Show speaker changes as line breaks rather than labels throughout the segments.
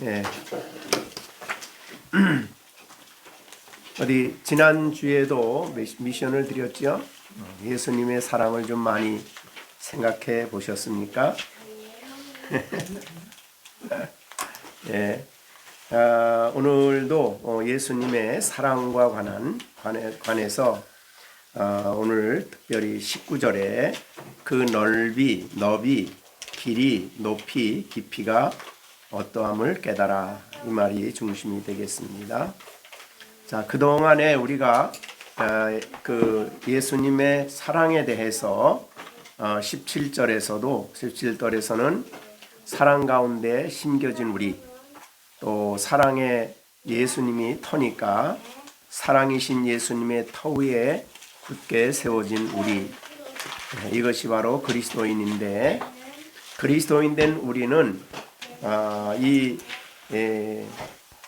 예. 어디 지난 주에도 미션을 드렸죠. 예수님의 사랑을 좀 많이 생각해 보셨습니까? 예. 오늘도 예수님의 사랑과 관해서 오늘 특별히 19절에 그 넓이, 너비, 길이, 높이, 깊이가 어떠함을 깨달아, 이 말이 중심이 되겠습니다. 자, 그동안에 우리가 그 예수님의 사랑에 대해서 17절에서는 사랑 가운데 심겨진 우리, 또 사랑의 예수님이 터니까 사랑이신 예수님의 터 위에 굳게 세워진 우리, 이것이 바로 그리스도인인데, 그리스도인 된 우리는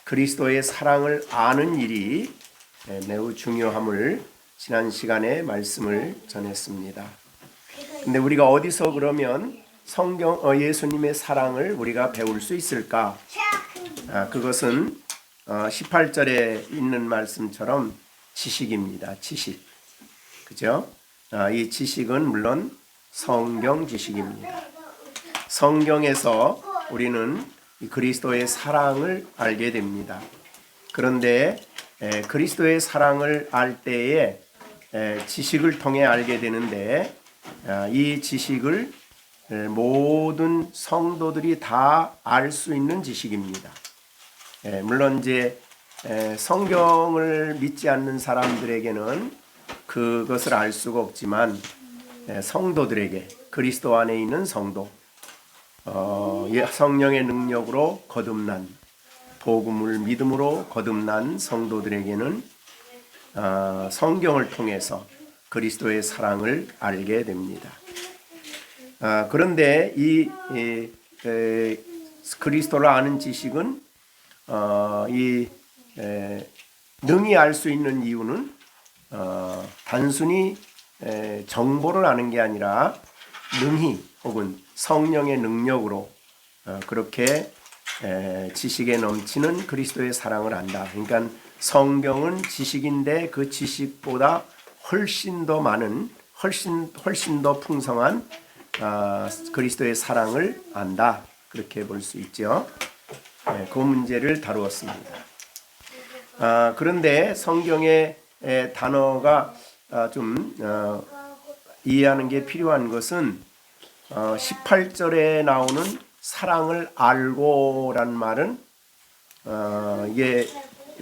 그리스도의 사랑을 아는 일이 매우 중요함을 지난 시간에 말씀을 전했습니다. 근데 우리가 어디서 그러면 예수님의 사랑을 우리가 배울 수 있을까? 그것은 18절에 있는 말씀처럼 지식입니다. 지식. 그죠? 이 지식은 물론 성경 지식입니다. 성경에서 우리는 그리스도의 사랑을 알게 됩니다. 그런데 그리스도의 사랑을 알 때에 지식을 통해 알게 되는데, 이 지식을 모든 성도들이 다 알 수 있는 지식입니다. 물론 이제 성경을 믿지 않는 사람들에게는 그것을 알 수가 없지만, 성도들에게, 그리스도 안에 있는 성도, 성령의 능력으로 거듭난, 복음을 믿음으로 거듭난 성도들에게는 성경을 통해서 그리스도의 사랑을 알게 됩니다. 그런데 이 그리스도를 아는 지식은 능히 알 수 있는 이유는 단순히 정보를 아는 게 아니라 능히 혹은 성령의 능력으로 그렇게 지식에 넘치는 그리스도의 사랑을 안다. 그러니까 성경은 지식인데 그 지식보다 훨씬 더 많은, 훨씬 더 풍성한 그리스도의 사랑을 안다. 그렇게 볼 수 있죠. 그 문제를 다루었습니다. 그런데 성경의 단어가 좀 이해하는 게 필요한 것은 18절에 나오는 사랑을 알고라는 말은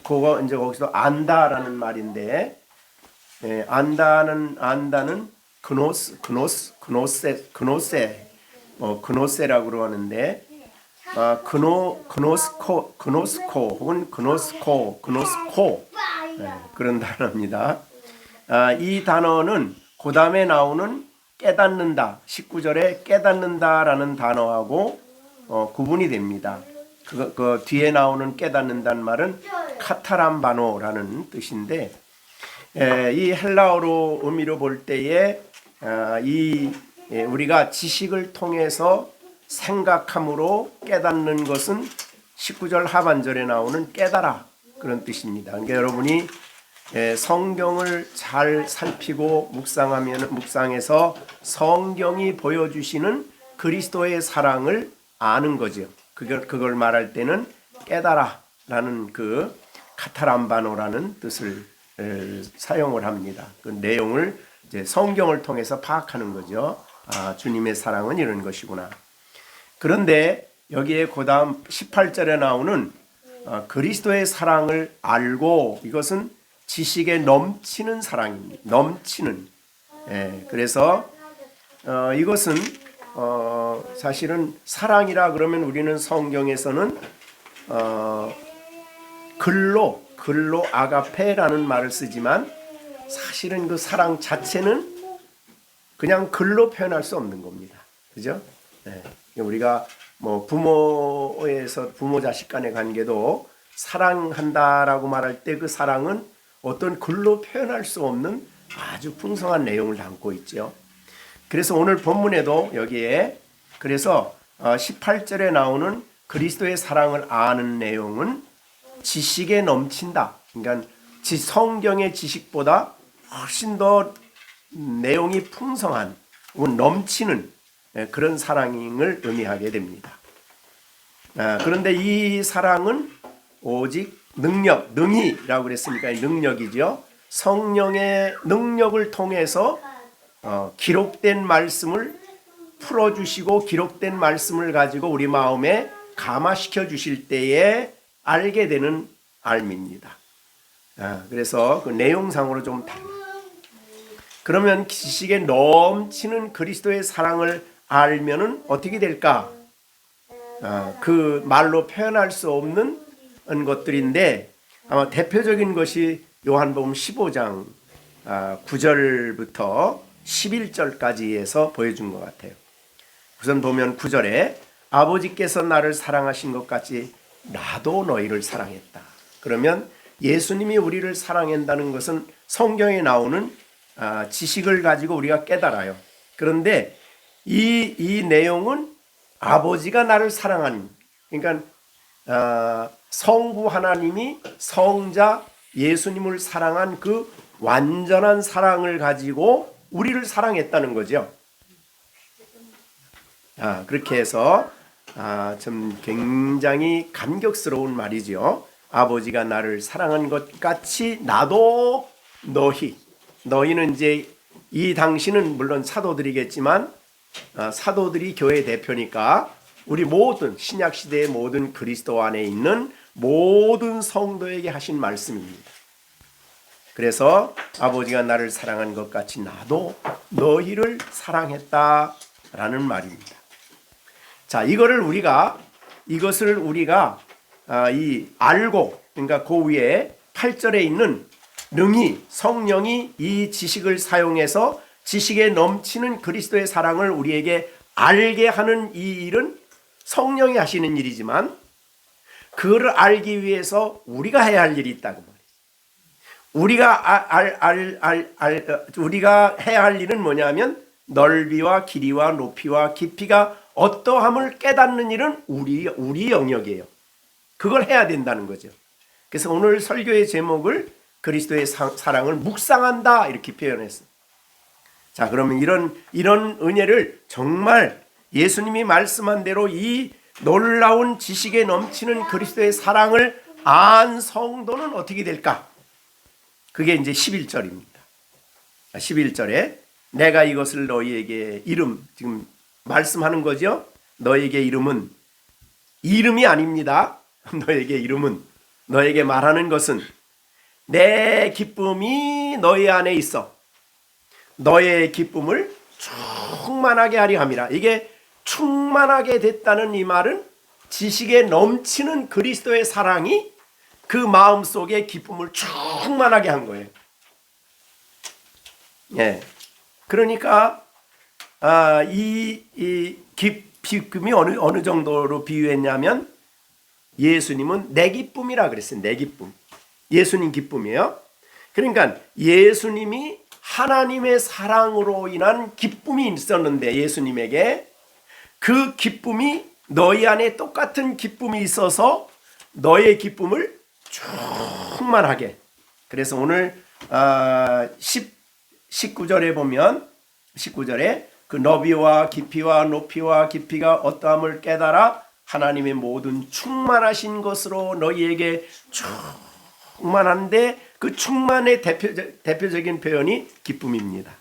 그거 이제 거기서 안다라는 말인데, 안다는 그노세라고 그러는데, 그노스코 혹은 그노스코 그런 단어입니다. 이 단어는 그 다음에 나오는 깨닫는다, 19절에 깨닫는다라는 단어하고 구분이 됩니다. 그 뒤에 나오는 깨닫는다는 말은 카타람바노라는 뜻인데, 이 헬라어로 의미로 볼 때에 우리가 지식을 통해서 생각함으로 깨닫는 것은 19절 하반절에 나오는 깨달아, 그런 뜻입니다. 그러니까 여러분이 성경을 잘 살피고 묵상해서 성경이 보여주시는 그리스도의 사랑을 아는 거죠. 그걸 말할 때는 깨달아라는 그 카타람바노라는 뜻을 사용을 합니다. 그 내용을 이제 성경을 통해서 파악하는 거죠. 주님의 사랑은 이런 것이구나. 그런데 여기에 그 다음 18절에 나오는 그리스도의 사랑을 알고, 이것은 지식에 넘치는 사랑입니다. 넘치는. 그래서 이것은 사실은 사랑이라 그러면 우리는 성경에서는 글로 아가페라는 말을 쓰지만, 사실은 그 사랑 자체는 그냥 글로 표현할 수 없는 겁니다. 그죠? 우리가 뭐 부모 자식 간의 관계도 사랑한다라고 말할 때 그 사랑은 어떤 글로 표현할 수 없는 아주 풍성한 내용을 담고 있죠. 그래서 오늘 본문에도 여기에, 그래서 18절에 나오는 그리스도의 사랑을 아는 내용은 지식에 넘친다. 그러니까 성경의 지식보다 훨씬 더 내용이 풍성한 넘치는 그런 사랑을 의미하게 됩니다. 그런데 이 사랑은 오직 능이라고 그랬으니까 능력이죠. 성령의 능력을 통해서 기록된 말씀을 풀어주시고 기록된 말씀을 가지고 우리 마음에 감화시켜 주실 때에 알게 되는 알미입니다. 그래서 그 내용상으로 좀 달라요. 그러면 지식에 넘치는 그리스도의 사랑을 알면은 어떻게 될까? 그 말로 표현할 수 없는 것들인데 아마 대표적인 것이 요한복음 15장 9절부터 11절까지에서 보여준 것 같아요. 우선 보면 9절에 아버지께서 나를 사랑하신 것 같이 나도 너희를 사랑했다. 그러면 예수님이 우리를 사랑한다는 것은 성경에 나오는 지식을 가지고 우리가 깨달아요. 그런데 이 내용은 아버지가 나를 사랑하는, 그러니까 성부 하나님이 성자 예수님을 사랑한 그 완전한 사랑을 가지고 우리를 사랑했다는 거죠. 그렇게 해서 좀 굉장히 감격스러운 말이죠. 아버지가 나를 사랑한 것 같이 나도 너희는 이제 이 당시는 물론 사도들이겠지만 사도들이 교회 대표니까 우리 모든 신약 시대의 모든 그리스도 안에 있는 모든 성도에게 하신 말씀입니다. 그래서 아버지가 나를 사랑한 것 같이 나도 너희를 사랑했다라는 말입니다. 자, 이것을 우리가 알고, 그러니까 그 위에 8절에 있는 성령이 이 지식을 사용해서 지식에 넘치는 그리스도의 사랑을 우리에게 알게 하는 이 일은 성령이 하시는 일이지만 그걸 알기 위해서 우리가 해야 할 일이 있다고 말이죠. 우리가 해야 할 일은 뭐냐면 넓이와 길이와 높이와 깊이가 어떠함을 깨닫는 일은 우리 영역이에요. 그걸 해야 된다는 거죠. 그래서 오늘 설교의 제목을 그리스도의 사랑을 묵상한다 이렇게 표현했어요. 자, 그러면 이런 은혜를 정말 예수님이 말씀한 대로 이 놀라운 지식에 넘치는 그리스도의 사랑을 안 성도는 어떻게 될까? 그게 이제 11절입니다. 11절에 내가 이것을 너희에게 지금 말씀하는 거죠. 너에게 이름이 아닙니다. 너에게 말하는 것은 내 기쁨이 너희 안에 있어 너의 기쁨을 충만하게 하려 함이라. 이게 충만하게 됐다는 이 말은 지식에 넘치는 그리스도의 사랑이 그 마음속에 기쁨을 충만하게 한 거예요. 예. 그러니까 이 기쁨이 어느 정도로 비유했냐면 예수님은 내 기쁨이라 그랬어요. 내 기쁨. 예수님 기쁨이에요. 그러니까 예수님이 하나님의 사랑으로 인한 기쁨이 있었는데 예수님에게 그 기쁨이 너희 안에 똑같은 기쁨이 있어서 너의 기쁨을 충만하게. 그래서 오늘 19절에 보면 19절에 그 너비와 깊이와 높이와 깊이가 어떠함을 깨달아 하나님의 모든 충만하신 것으로 너희에게 충만한데 그 충만의 대표적인 표현이 기쁨입니다.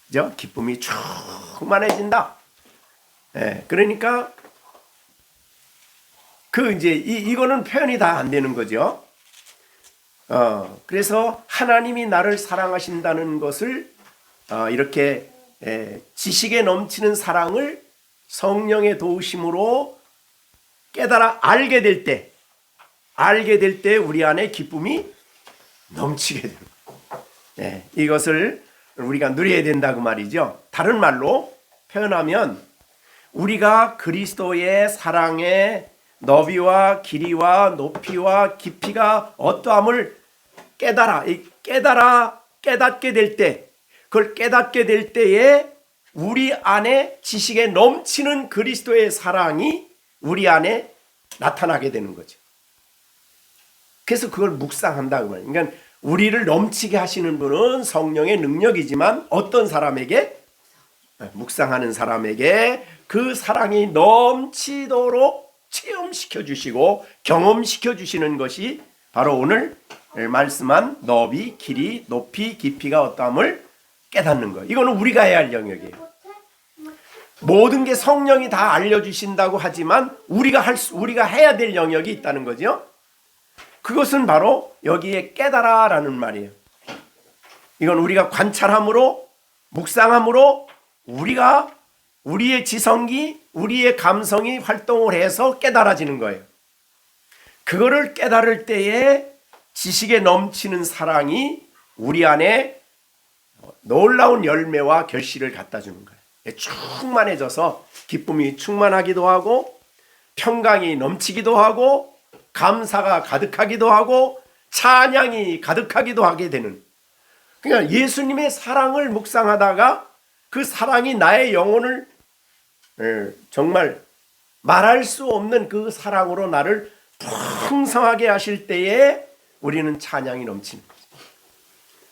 그죠? 기쁨이 충만해진다. 예, 그러니까 이거는 표현이 다 안 되는 거죠. 그래서 하나님이 나를 사랑하신다는 것을 이렇게 지식에 넘치는 사랑을 성령의 도우심으로 깨달아 알게 될 때 우리 안에 기쁨이 넘치게 되는 거예요. 이것을 우리가 누려야 된다고 말이죠. 다른 말로 표현하면 우리가 그리스도의 사랑의 너비와 길이와 높이와 깊이가 어떠함을 깨닫게 될 때, 그걸 깨닫게 될 때에 우리 안에 지식에 넘치는 그리스도의 사랑이 우리 안에 나타나게 되는 거죠. 그래서 그걸 묵상한다 그 말이에요. 그러니까 우리를 넘치게 하시는 분은 성령의 능력이지만 어떤 사람에게? 묵상하는 사람에게 그 사랑이 넘치도록 체험시켜 주시고 경험시켜 주시는 것이 바로 오늘 말씀한 너비, 길이, 높이, 깊이가 어떠함을 깨닫는 거예요. 이거는 우리가 해야 할 영역이에요. 모든 게 성령이 다 알려주신다고 하지만 우리가 해야 될 영역이 있다는 거죠. 그것은 바로 여기에 깨달아라는 말이에요. 이건 우리가 관찰함으로, 묵상함으로 우리의 지성이, 우리의 감성이 활동을 해서 깨달아지는 거예요. 그거를 깨달을 때에 지식에 넘치는 사랑이 우리 안에 놀라운 열매와 결실을 갖다 주는 거예요. 충만해져서 기쁨이 충만하기도 하고 평강이 넘치기도 하고 감사가 가득하기도 하고 찬양이 가득하기도 하게 되는, 그러니까 예수님의 사랑을 묵상하다가 그 사랑이 나의 영혼을 정말 말할 수 없는 그 사랑으로 나를 풍성하게 하실 때에 우리는 찬양이 넘치는 거죠.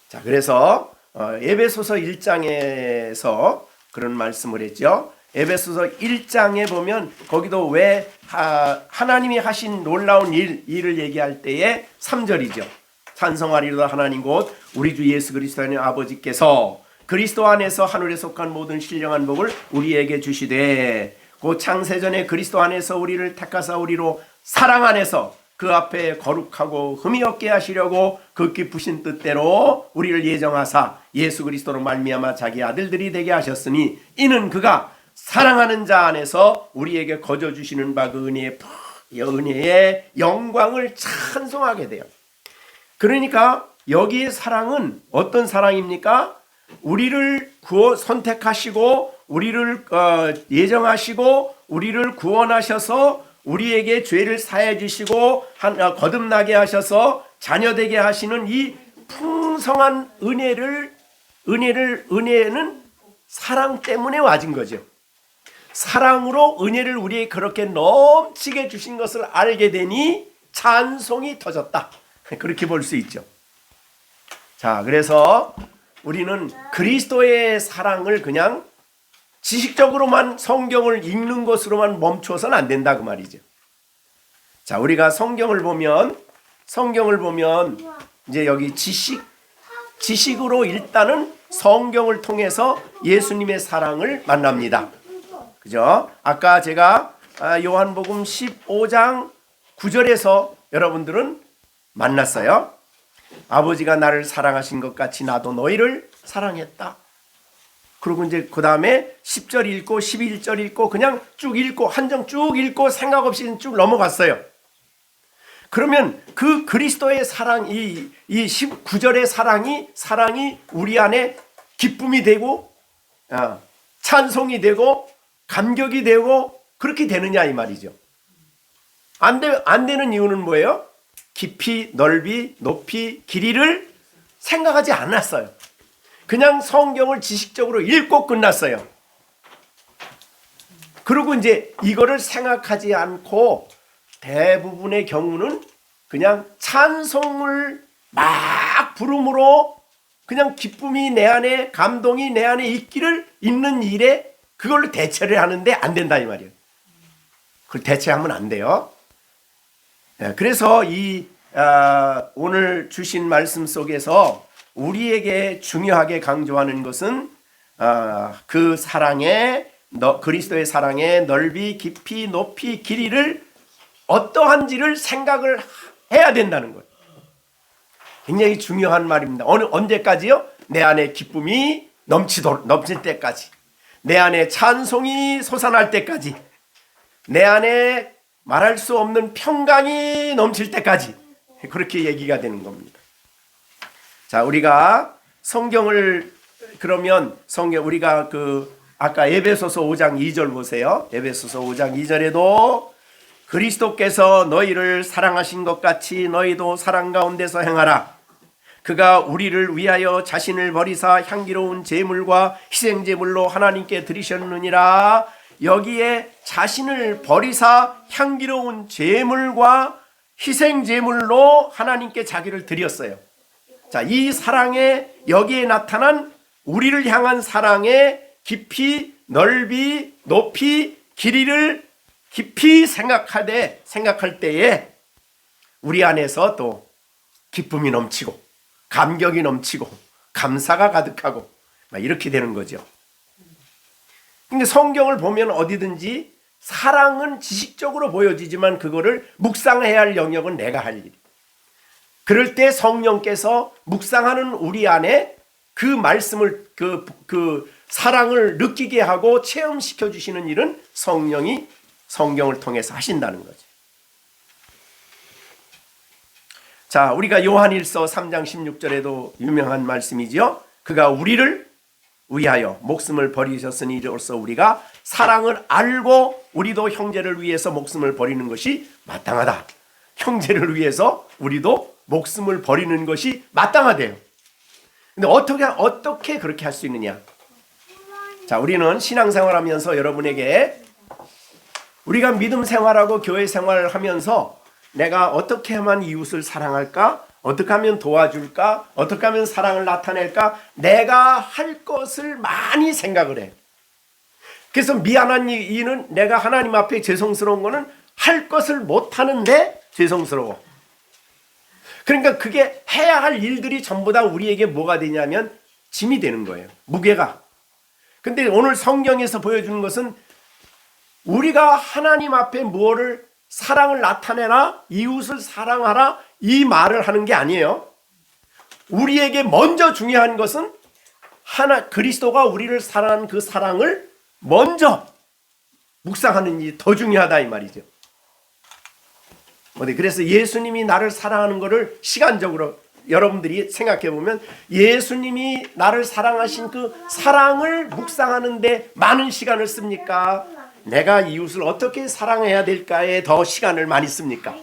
자, 그래서 에베소서 1장에서 그런 말씀을 했죠. 에베소서 1장에 보면 거기도 왜 하나님이 하신 놀라운 일을 얘기할 때에 3절이죠. 찬송하리로다 하나님 곧 우리 주 예수 그리스도 안에 아버지께서 그리스도 안에서 하늘에 속한 모든 신령한 복을 우리에게 주시되 곧 창세전에 그리스도 안에서 우리를 택하사 우리로 사랑 안에서 그 앞에 거룩하고 흠이 없게 하시려고 그 기쁘신 뜻대로 우리를 예정하사 예수 그리스도로 말미암아 자기 아들들이 되게 하셨으니 이는 그가 사랑하는 자 안에서 우리에게 거저 주시는 바 그 은혜의 영광을 찬송하게 돼요. 그러니까 여기의 사랑은 어떤 사랑입니까? 우리를 선택하시고 우리를 예정하시고 우리를 구원하셔서 우리에게 죄를 사해 주시고 거듭나게 하셔서 자녀되게 하시는 이 풍성한 은혜는 사랑 때문에 와진 거죠. 사랑으로 은혜를 우리에게 그렇게 넘치게 주신 것을 알게 되니 찬송이 터졌다. 그렇게 볼 수 있죠. 자, 그래서 우리는 그리스도의 사랑을 그냥 지식적으로만 성경을 읽는 것으로만 멈춰서는 안 된다 그 말이죠. 자, 우리가 성경을 보면 이제 여기 지식으로 일단은 성경을 통해서 예수님의 사랑을 만납니다. 그죠? 아까 제가 요한복음 15장 9절에서 여러분들은 만났어요. 아버지가 나를 사랑하신 것 같이 나도 너희를 사랑했다. 그리고 이제 그 다음에 10절 읽고 11절 읽고 그냥 쭉 읽고 한 장 쭉 읽고 생각 없이 쭉 넘어갔어요. 그러면 그 그리스도의 사랑, 이 19절의 사랑이 우리 안에 기쁨이 되고 찬송이 되고 감격이 되고 그렇게 되느냐 이 말이죠. 안 되는 이유는 뭐예요? 깊이, 넓이, 높이, 길이를 생각하지 않았어요. 그냥 성경을 지식적으로 읽고 끝났어요. 그리고 이제 이거를 생각하지 않고 대부분의 경우는 그냥 찬송을 막 부름으로 그냥 기쁨이 내 안에, 감동이 내 안에 있는 일에 그걸로 대체를 하는데 안 된다 이 말이에요. 그걸 대체하면 안 돼요. 그래서 오늘 주신 말씀 속에서 우리에게 중요하게 강조하는 것은 그 그리스도의 사랑의 넓이, 깊이, 높이, 길이를 어떠한지를 생각을 해야 된다는 거예요. 굉장히 중요한 말입니다. 언제까지요? 내 안에 기쁨이 넘칠 때까지, 내 안에 찬송이 솟아날 때까지, 내 안에 말할 수 없는 평강이 넘칠 때까지 그렇게 얘기가 되는 겁니다. 자, 우리가 우리가 아까 에베소서 5장 2절 보세요. 에베소서 5장 2절에도 그리스도께서 너희를 사랑하신 것 같이 너희도 사랑 가운데서 행하라. 그가 우리를 위하여 자신을 버리사 향기로운 제물과 희생제물로 하나님께 드리셨느니라. 여기에 자신을 버리사 향기로운 제물과 희생 제물로 하나님께 자기를 드렸어요. 자, 이 사랑에 여기에 나타난 우리를 향한 사랑의 깊이, 넓이, 높이, 길이를 깊이 생각할 때에 우리 안에서 또 기쁨이 넘치고 감격이 넘치고 감사가 가득하고 막 이렇게 되는 거죠. 근데 성경을 보면 어디든지 사랑은 지식적으로 보여지지만 그거를 묵상해야 할 영역은 내가 할 일. 그럴 때 성령께서 묵상하는 우리 안에 그 말씀을 그 사랑을 느끼게 하고 체험시켜 주시는 일은 성령이 성경을 통해서 하신다는 거죠. 자, 우리가 요한일서 3장 16절에도 유명한 말씀이지요. 그가 우리를 위하여 목숨을 버리셨으니 이로써 우리가 사랑을 알고 우리도 형제를 위해서 목숨을 버리는 것이 마땅하다. 형제를 위해서 우리도 목숨을 버리는 것이 마땅하대요. 근데 어떻게 그렇게 할 수 있느냐? 자, 우리는 신앙생활하면서 여러분에게 우리가 믿음 생활하고 교회 생활을 하면서 내가 어떻게 하면 이웃을 사랑할까? 어떻게 하면 도와줄까? 어떻게 하면 사랑을 나타낼까? 내가 할 것을 많이 생각을 해. 그래서 미안한 이유는 내가 하나님 앞에 죄송스러운 거는 할 것을 못하는데 죄송스러워. 그러니까 그게 해야 할 일들이 전부 다 우리에게 뭐가 되냐면 짐이 되는 거예요. 무게가. 근데 오늘 성경에서 보여주는 것은 우리가 하나님 앞에 무엇을 사랑을 나타내라, 이웃을 사랑하라 이 말을 하는 게 아니에요. 우리에게 먼저 중요한 것은 그리스도가 우리를 사랑한 그 사랑을 먼저 묵상하는 일이 더 중요하다 이 말이죠. 그래서 예수님이 나를 사랑하는 것을 시간적으로 여러분들이 생각해 보면 예수님이 나를 사랑하신 그 사랑을 묵상하는데 많은 시간을 씁니까? 내가 이웃을 어떻게 사랑해야 될까에 더 시간을 많이 씁니까?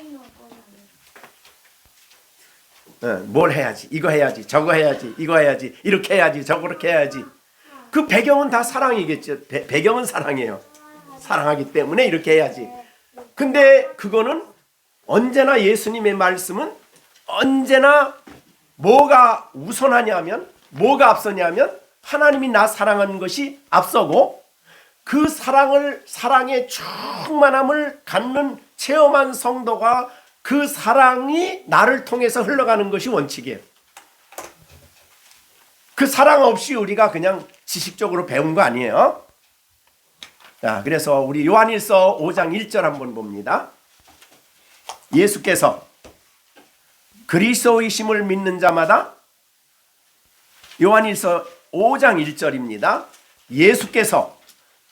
뭘 해야지, 이거 해야지, 저거 해야지, 이거 해야지, 이렇게 해야지, 저렇게 해야지. 그 배경은 다 사랑이겠죠. 배경은 사랑이에요. 사랑하기 때문에 이렇게 해야지. 근데 그거는 언제나 예수님의 말씀은 언제나 뭐가 우선하냐면, 뭐가 앞서냐면 하나님이 나 사랑하는 것이 앞서고 그 사랑의 충만함을 갖는 체험한 성도가 그 사랑이 나를 통해서 흘러가는 것이 원칙이에요. 그 사랑 없이 우리가 그냥 지식적으로 배운 거 아니에요. 자, 그래서 우리 요한일서 5장 1절 한번 봅니다. 예수께서 그리스도이심을 믿는 자마다, 요한일서 5장 1절입니다. 예수께서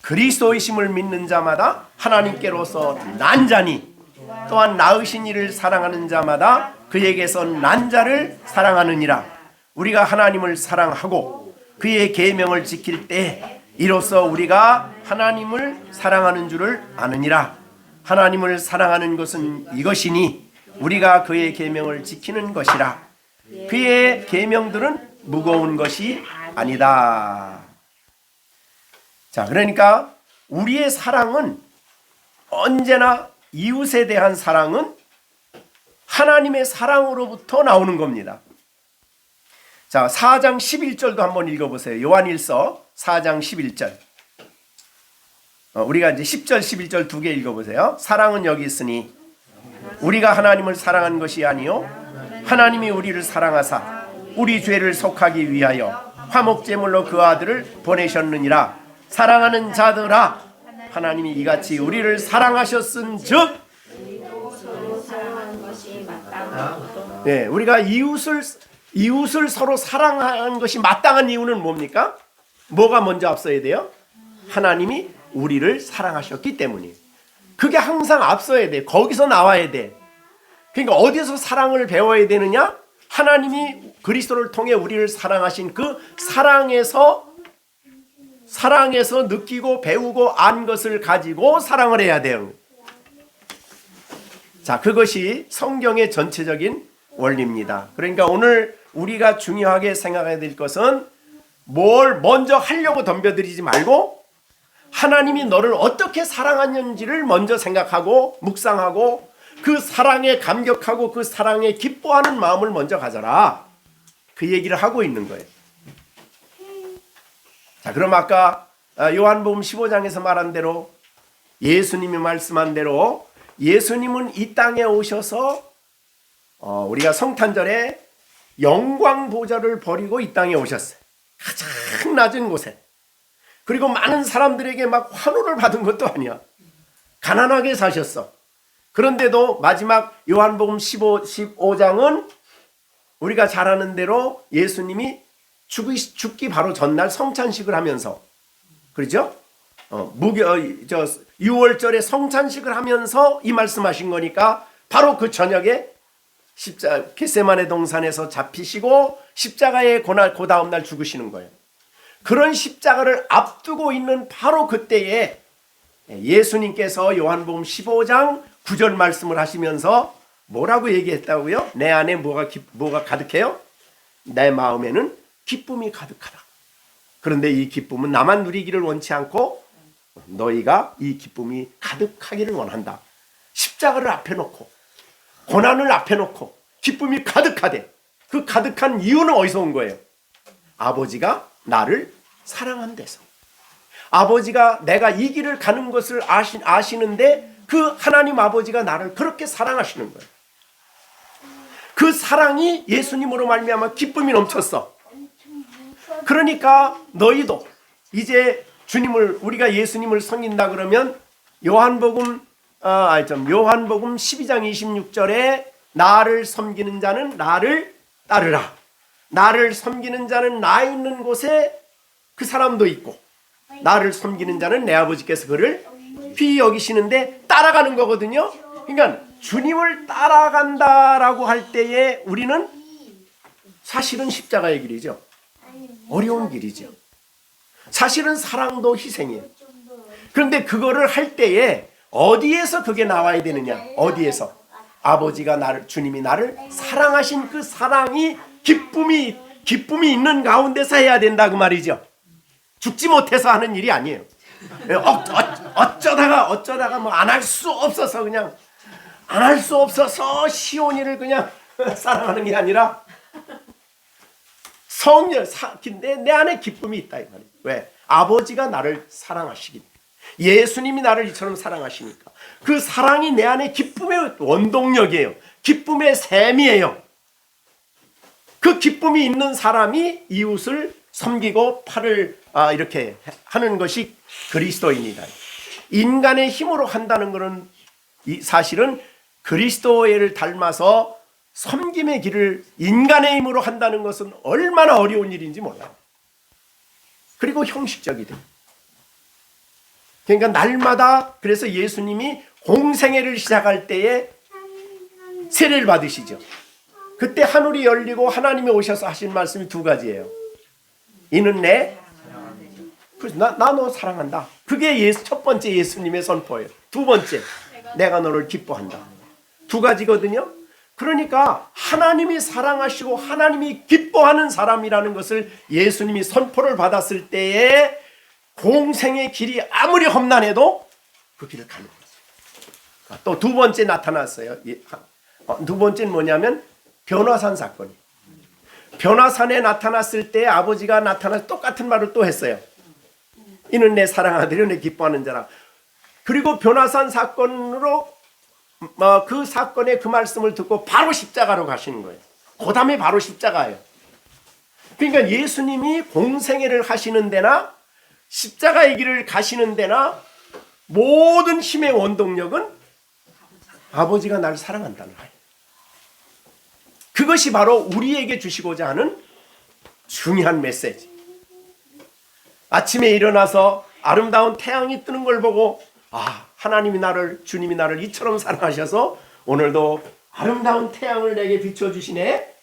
그리스도이심을 믿는 자마다 하나님께로서 난 자니 또한 낳으신 이를 사랑하는 자마다 그에게서 난 자를 사랑하느니라. 우리가 하나님을 사랑하고 그의 계명을 지킬 때 이로써 우리가 하나님을 사랑하는 줄을 아느니라. 하나님을 사랑하는 것은 이것이니 우리가 그의 계명을 지키는 것이라. 그의 계명들은 무거운 것이 아니다. 자, 그러니까 우리의 사랑은 언제나 이웃에 대한 사랑은 하나님의 사랑으로부터 나오는 겁니다. 자, 4장 11절도 한번 읽어보세요. 요한일서 4장 11절. 우리가 이제 10절 11절 두 개 읽어보세요. 사랑은 여기 있으니 우리가 하나님을 사랑한 것이 아니요 하나님이 우리를 사랑하사 우리 죄를 속하기 위하여 화목제물로 그 아들을 보내셨느니라. 사랑하는 자들아, 하나님이 이같이 우리를 사랑하셨은즉, 네, 우리가 이웃을 서로 사랑하는 것이 마땅한 이유는 뭡니까? 뭐가 먼저 앞서야 돼요? 하나님이 우리를 사랑하셨기 때문이에요. 그게 항상 앞서야 돼. 거기서 나와야 돼. 그러니까 어디서 사랑을 배워야 되느냐? 하나님이 그리스도를 통해 우리를 사랑하신 그 사랑에서 느끼고 배우고 안 것을 가지고 사랑을 해야 돼요. 자, 그것이 성경의 전체적인 원리입니다. 그러니까 오늘 우리가 중요하게 생각해야 될 것은 뭘 먼저 하려고 덤벼들이지 말고 하나님이 너를 어떻게 사랑하는지를 먼저 생각하고 묵상하고 그 사랑에 감격하고 그 사랑에 기뻐하는 마음을 먼저 가져라. 그 얘기를 하고 있는 거예요. 자, 그럼 아까 요한복음 15장에서 말한 대로 예수님이 말씀한 대로 예수님은 이 땅에 오셔서 우리가 성탄절에 영광 보좌를 버리고 이 땅에 오셨어요. 가장 낮은 곳에. 그리고 많은 사람들에게 막 환호를 받은 것도 아니야. 가난하게 사셨어. 그런데도 마지막 요한복음 15장은 우리가 잘 아는 대로 예수님이 죽기 바로 전날 성찬식을 하면서, 그렇죠? 6월절에 성찬식을 하면서 이 말씀하신 거니까 바로 그 저녁에 겟세마네 동산에서 잡히시고 십자가에 그 다음날 죽으시는 거예요. 그런 십자가를 앞두고 있는 바로 그때에 예수님께서 요한복음 15장 9절 말씀을 하시면서 뭐라고 얘기했다고요? 내 안에 뭐가 가득해요? 내 마음에는 기쁨이 가득하다. 그런데 이 기쁨은 나만 누리기를 원치 않고 너희가 이 기쁨이 가득하기를 원한다. 십자가를 앞에 놓고 고난을 앞에 놓고 기쁨이 가득하대. 그 가득한 이유는 어디서 온 거예요? 아버지가 나를 사랑한대서. 아버지가 내가 이 길을 가는 것을 아시는데 그 하나님 아버지가 나를 그렇게 사랑하시는 거예요. 그 사랑이 예수님으로 말미암아 기쁨이 넘쳤어. 그러니까 너희도 이제 우리가 예수님을 섬긴다 그러면 요한복음 12장 26절에 나를 섬기는 자는 나를 따르라. 나를 섬기는 자는 나 있는 곳에 그 사람도 있고 나를 섬기는 자는 내 아버지께서 그를 귀히 여기시는데 따라가는 거거든요. 그러니까 주님을 따라간다라고 할 때에 우리는 사실은 십자가의 길이죠. 어려운 길이죠. 사실은 사랑도 희생이에요. 그런데 그거를 할 때에 어디에서 그게 나와야 되느냐? 어디에서? 아버지가 주님이 나를 사랑하신 그 사랑이 기쁨이 있는 가운데서 해야 된다 그 말이죠. 죽지 못해서 하는 일이 아니에요. 어쩌다가 뭐 안 할 수 없어서 그냥 안 할 수 없어서 시온이를 그냥 사랑하는 게 아니라 내 안에 기쁨이 있다 이 말이에요. 왜? 아버지가 나를 사랑하시기, 예수님이 나를 이처럼 사랑하시니까 그 사랑이 내 안에 기쁨의 원동력이에요. 기쁨의 샘이에요. 그 기쁨이 있는 사람이 이웃을 섬기고 이렇게 하는 것이 그리스도인이다. 인간의 힘으로 한다는 것은 사실은 그리스도를 닮아서 섬김의 길을 인간의 힘으로 한다는 것은 얼마나 어려운 일인지 몰라요. 그리고 형식적이다. 그러니까 날마다 그래서 예수님이 공생애를 시작할 때에 세례를 받으시죠. 그때 하늘이 열리고 하나님이 오셔서 하신 말씀이 두 가지예요. 이는 그래서 나 너 사랑한다. 그게 첫 번째 예수님의 선포예요. 두 번째, 내가 너를 기뻐한다. 두 가지거든요. 그러니까 하나님이 사랑하시고 하나님이 기뻐하는 사람이라는 것을 예수님이 선포를 받았을 때에 공생의 길이 아무리 험난해도 그 길을 가는 거죠. 또 두 번째 나타났어요. 두 번째는 뭐냐면 변화산 사건이. 변화산에 나타났을 때 아버지가 나타나서 똑같은 말을 또 했어요. 이는 내 사랑하되려 내 기뻐하는 자라. 그리고 변화산 사건으로 그 사건의 그 말씀을 듣고 바로 십자가로 가시는 거예요. 그 다음에 바로 십자가예요. 그러니까 예수님이 공생애를 하시는 데나 십자가의 길을 가시는 데나 모든 힘의 원동력은 아버지가 나를 사랑한다는 거예요. 그것이 바로 우리에게 주시고자 하는 중요한 메시지. 아침에 일어나서 아름다운 태양이 뜨는 걸 보고 주님이 나를 이처럼 사랑하셔서 오늘도 아름다운 태양을 내게 비춰주시네.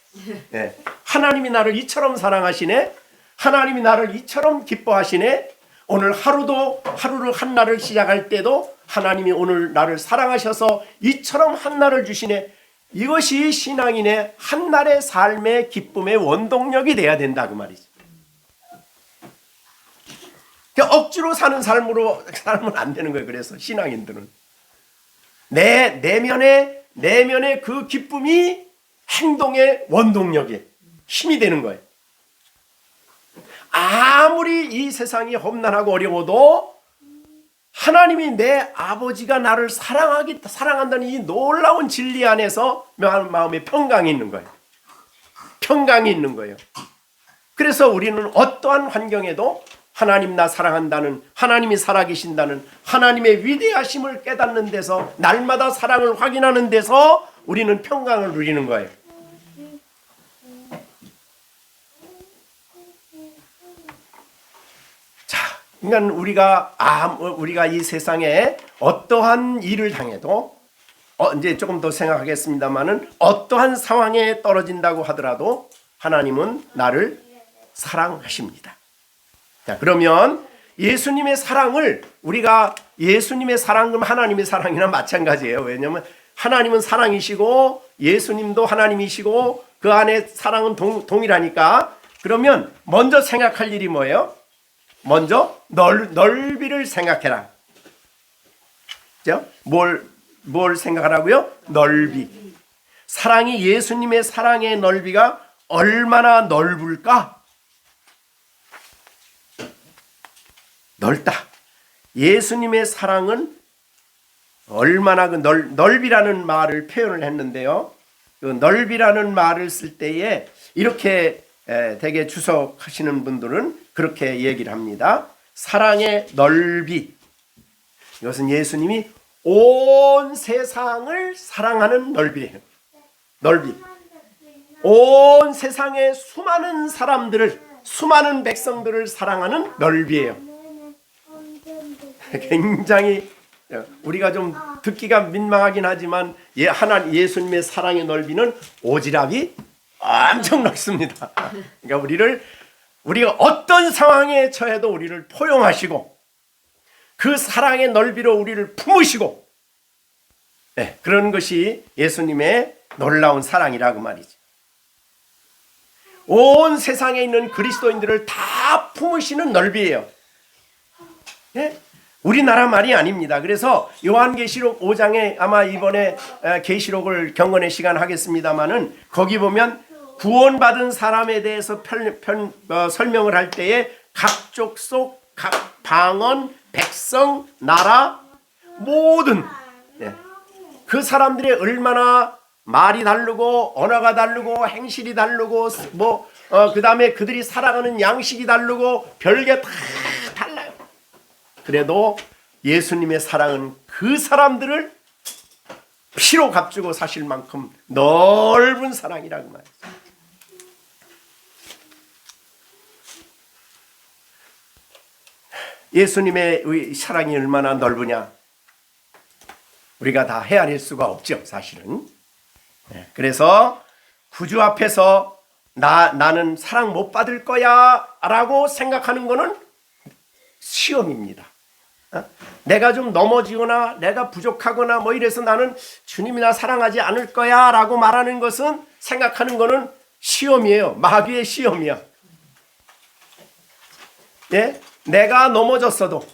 네. 하나님이 나를 이처럼 사랑하시네. 하나님이 나를 이처럼 기뻐하시네. 오늘 하루를 한날을 시작할 때도 하나님이 오늘 나를 사랑하셔서 이처럼 한날을 주시네. 이것이 신앙인의 한날의 삶의 기쁨의 원동력이 돼야 된다 그 말이죠. 그러니까 억지로 사는 삶으로 살면 안 되는 거예요. 그래서 신앙인들은 내 내면의 그 기쁨이 행동의 원동력에 힘이 되는 거예요. 아무리 이 세상이 험난하고 어려워도 하나님이 내 아버지가 나를 사랑한다는 이 놀라운 진리 안에서 마음에 평강이 있는 거예요. 평강이 있는 거예요. 그래서 우리는 어떠한 환경에도 하나님 나 사랑한다는, 하나님이 살아계신다는 하나님의 위대하심을 깨닫는 데서, 날마다 사랑을 확인하는 데서 우리는 평강을 누리는 거예요. 자, 그러니까 우리가 이 세상에 어떠한 일을 당해도 이제 조금 더 생각하겠습니다만은, 어떠한 상황에 떨어진다고 하더라도 하나님은 나를 사랑하십니다. 자, 그러면 예수님의 사랑을 예수님의 사랑은 하나님의 사랑이나 마찬가지예요. 왜냐하면 하나님은 사랑이시고 예수님도 하나님이시고 그 안에 사랑은 동일하니까. 그러면 먼저 생각할 일이 뭐예요? 먼저 넓이를 생각해라. 그죠? 뭘 생각하라고요? 넓이. 예수님의 사랑의 넓이가 얼마나 넓을까? 넓다. 예수님의 사랑은 얼마나 넓이라는 말을 표현을 했는데요. 그 넓이라는 말을 쓸 때에 이렇게 되게 주석하시는 분들은 그렇게 얘기를 합니다. 사랑의 넓이. 이것은 예수님이 온 세상을 사랑하는 넓이래요. 넓이. 온 세상의 수많은 사람들을, 수많은 백성들을 사랑하는 넓이에요. 굉장히 우리가 좀 듣기가 민망하긴 하지만 예수님의 사랑의 넓이는 오지랖이 엄청 넓습니다. 그러니까 우리가 어떤 상황에 처해도 우리를 포용하시고 그 사랑의 넓이로 우리를 품으시고, 그런 것이 예수님의 놀라운 사랑이라고 말이죠. 온 세상에 있는 그리스도인들을 다 품으시는 넓이에요. 우리나라 말이 아닙니다. 그래서 요한계시록 5장에 아마 이번에 계시록을 경건의 시간 하겠습니다마는, 거기 보면 구원받은 사람에 대해서 설명을 할 때에 각 족속, 각 방언, 백성, 나라 모든 그 사람들이 얼마나 말이 다르고 언어가 다르고 행실이 다르고 그 다음에 그들이 살아가는 양식이 다르고 별게 다 달라요. 그래도 예수님의 사랑은 그 사람들을 피로 값주고 사실 만큼 넓은 사랑이라고 말이죠. 예수님의 사랑이 얼마나 넓으냐, 우리가 다 헤아릴 수가 없죠, 사실은. 그래서 구주 앞에서 나는 사랑 못 받을 거야 라고 생각하는 거는 시험입니다. 내가 좀 넘어지거나 내가 부족하거나 이래서 나는 주님이 나 사랑하지 않을 거야 라고 말하는 것은, 생각하는 시험이에요. 마귀의 시험이야. 내가 넘어졌어도,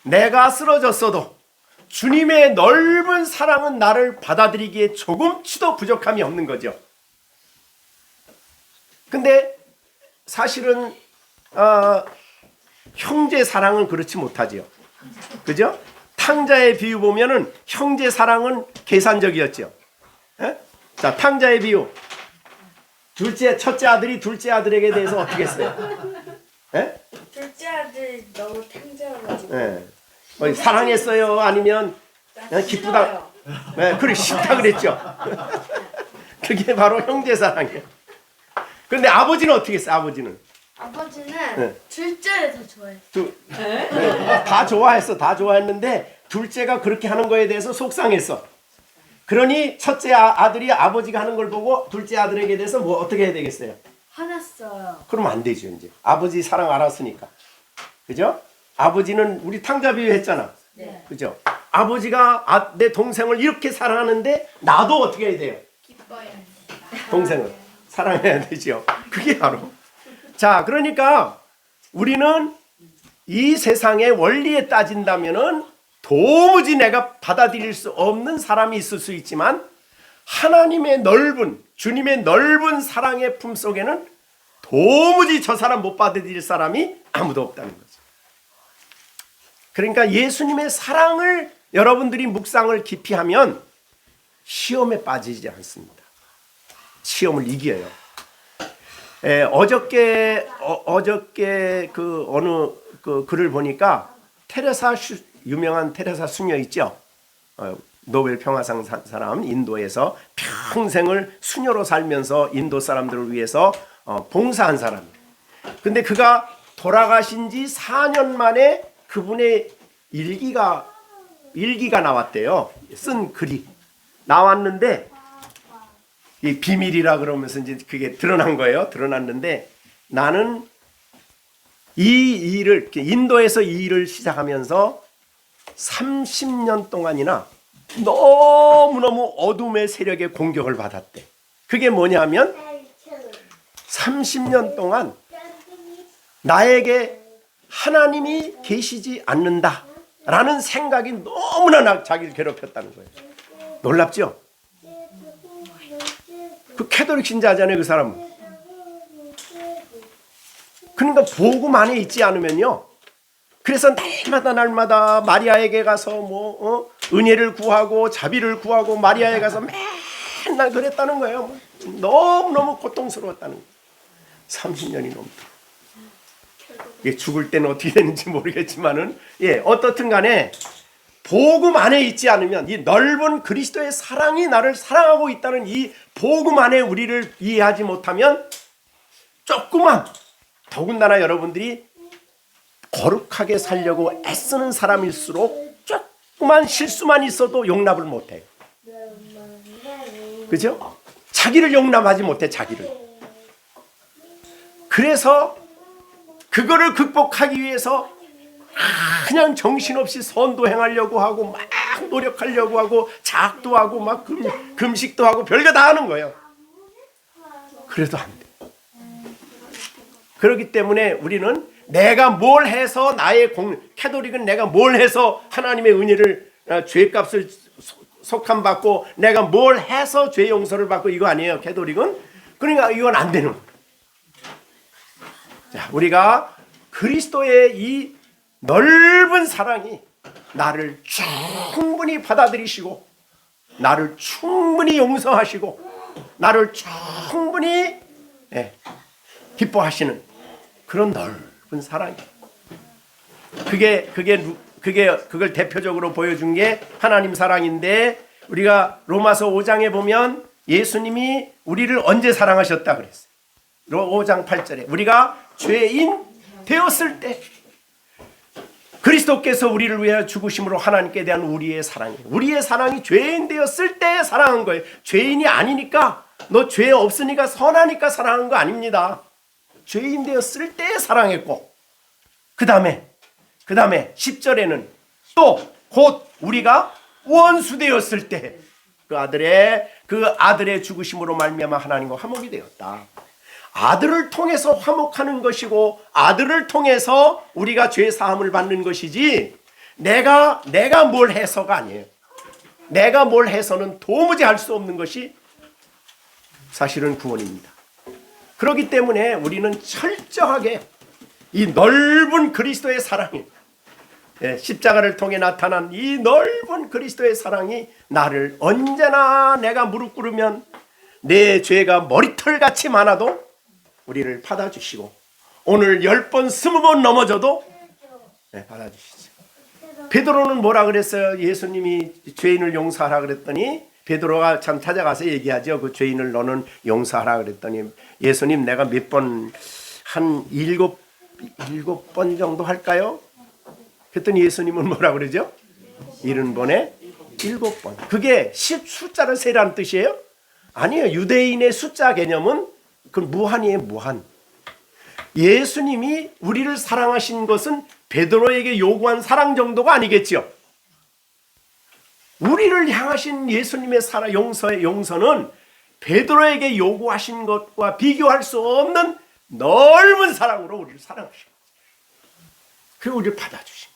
내가 쓰러졌어도 주님의 넓은 사랑은 나를 받아들이기에 조금치도 부족함이 없는 거죠. 근데 사실은 형제 사랑은 그렇지 못하지요. 그죠? 탕자의 비유 보면은 형제 사랑은 계산적이었죠. 자, 탕자의 비유. 첫째 아들이 둘째 아들에게 대해서 어떻게 했어요?
둘째 아들 너무 탕자여가지고.
사랑했어요? 아니면 기쁘다? 그래, 싫다 그랬죠. 그게 바로 형제 사랑이에요. 그런데 아버지는 어떻게 했어요?
아버지는 둘째를 더 좋아했어요.
다 좋아했는데 둘째가 그렇게 하는 거에 대해서 속상했어. 그러니 첫째 아들이 아버지가 하는 걸 보고 둘째 아들에게 대해서 어떻게 해야 되겠어요?
화났어요.
그러면 안 되죠. 이제 아버지 사랑 알았으니까. 그죠? 아버지는 우리 탕자 비유했잖아.
네.
그죠? 아버지가 내 동생을 이렇게 사랑하는데 나도 어떻게 해야 돼요?
기뻐야 합니다.
동생을 사랑해야 되죠. 그게 바로. 자, 그러니까 우리는 이 세상의 원리에 따진다면은 도무지 내가 받아들일 수 없는 사람이 있을 수 있지만 하나님의 넓은, 주님의 넓은 사랑의 품속에는 도무지 저 사람 못 받아들일 사람이 아무도 없다는 거죠. 그러니까 예수님의 사랑을 여러분들이 묵상을 깊이 하면 시험에 빠지지 않습니다. 시험을 이겨요. 어저께 그 어느 그 글을 보니까 유명한 테레사 수녀 있죠. 노벨 평화상 사람, 인도에서 평생을 수녀로 살면서 인도 사람들을 위해서 봉사한 사람. 근데 그가 돌아가신 지 4년 만에 그분의 일기가 나왔대요. 쓴 글이 나왔는데 이 비밀이라 그러면서 이제 그게 드러난 거예요. 드러났는데 나는 이 일을 인도에서 이 일을 시작하면서 30년 동안이나 너무너무 어둠의 세력의 공격을 받았대. 그게 뭐냐면 30년 동안 나에게 하나님이 계시지 않는다라는 생각이 너무나 자기를 괴롭혔다는 거예요. 놀랍죠? 그 캐톨릭 신자잖아요, 그 사람은. 그러니까 복음 안에 있지 않으면요. 그래서 날마다 마리아에게 가서 은혜를 구하고 자비를 구하고 마리아에 가서 맨날 그랬다는 거예요. 너무너무 고통스러웠다는 거예요. 30년이 넘도록. 죽을 때는 어떻게 되는지 모르겠지만은 어떻든 간에 복음 안에 있지 않으면 이 넓은 그리스도의 사랑이 나를 사랑하고 있다는 이 복음 안에 우리를 이해하지 못하면 조그만, 더군다나 여러분들이 거룩하게 살려고 애쓰는 사람일수록 조그만 실수만 있어도 용납을 못해요. 그죠? 자기를 용납하지 못해, 자기를. 그래서 그거를 극복하기 위해서 그냥 정신없이 선도 행하려고 하고 막 노력하려고 하고 작도 하고 막 금식도 하고 별거 다 하는 거예요. 그래도 안 돼. 그렇기 때문에 우리는 내가 뭘 해서 캐톨릭은 내가 뭘 해서 하나님의 은혜를 죄값을 속함받고 내가 뭘 해서 죄 용서를 받고 이거 아니에요. 캐톨릭은. 그러니까 이건 안 되는 거예요. 자, 우리가 그리스도의 이 넓은 사랑이 나를 충분히 받아들이시고 나를 충분히 용서하시고 나를 충분히 기뻐하시는 그런 넓은 사랑이에요. 그걸 대표적으로 보여준 게 하나님 사랑인데 우리가 로마서 5장에 보면 예수님이 우리를 언제 사랑하셨다 그랬어요. 5장 8절에 우리가 죄인 되었을 때 그리스도께서 우리를 위하여 죽으심으로 하나님께 대한 우리의 사랑이 죄인 되었을 때 사랑한 거예요. 죄인이 아니니까 너 죄 없으니까 선하니까 사랑한 거 아닙니다. 죄인 되었을 때 사랑했고 그 다음에 10절에는 또 곧 우리가 원수 되었을 때 그 아들의 죽으심으로 말미암아 하나님과 화목이 되었다. 아들을 통해서 화목하는 것이고 아들을 통해서 우리가 죄 사함을 받는 것이지 내가 뭘 해서가 아니에요. 내가 뭘 해서는 도무지 할 수 없는 것이 사실은 구원입니다. 그렇기 때문에 우리는 철저하게 이 넓은 그리스도의 사랑이 십자가를 통해 나타난 이 넓은 그리스도의 사랑이 나를 언제나 내가 무릎 꿇으면 내 죄가 머리털같이 많아도 우리를 받아주시고 오늘 10번 20번 넘어져도 받아주시죠. 베드로는 뭐라 그랬어요? 예수님이 죄인을 용서하라 그랬더니 베드로가 참 찾아가서 얘기하죠. 그 죄인을 너는 용서하라 그랬더니 예수님 내가 몇 번 한 7번 정도 할까요? 그랬더니 예수님은 뭐라 그러죠? 70번에 7번. 그게 숫자를 세라는 뜻이에요? 아니에요. 유대인의 숫자 개념은 그건 무한이에요. 무한. 예수님이 우리를 사랑하신 것은 베드로에게 요구한 사랑 정도가 아니겠죠. 우리를 향하신 예수님의 사랑 용서는 베드로에게 요구하신 것과 비교할 수 없는 넓은 사랑으로 우리를 사랑하시고 그 우리를 받아주신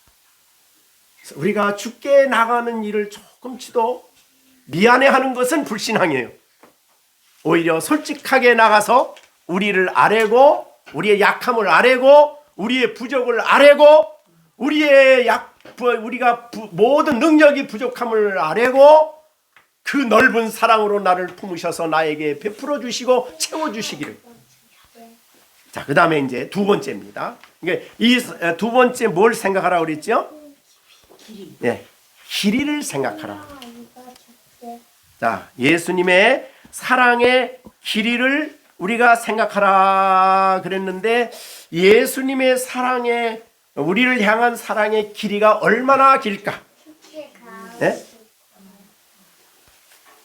거예요. 우리가 죽게 나가는 일을 조금치도 미안해하는 것은 불신앙이에요. 오히려 솔직하게 나가서 우리를 아뢰고 우리의 약함을 아뢰고 우리의 부족을 아뢰고 우리가 모든 능력이 부족함을 아뢰고 그 넓은 사랑으로 나를 품으셔서 나에게 베풀어 주시고 채워 주시기를. 자, 그 다음에 이제 두 번째입니다. 이 두 번째 뭘 생각하라고 그랬죠? 네, 길이를 생각하라. 자, 예수님의 사랑의 길이를 우리가 생각하라 그랬는데 예수님의 사랑의 우리를 향한 사랑의 길이가 얼마나 길까? 네?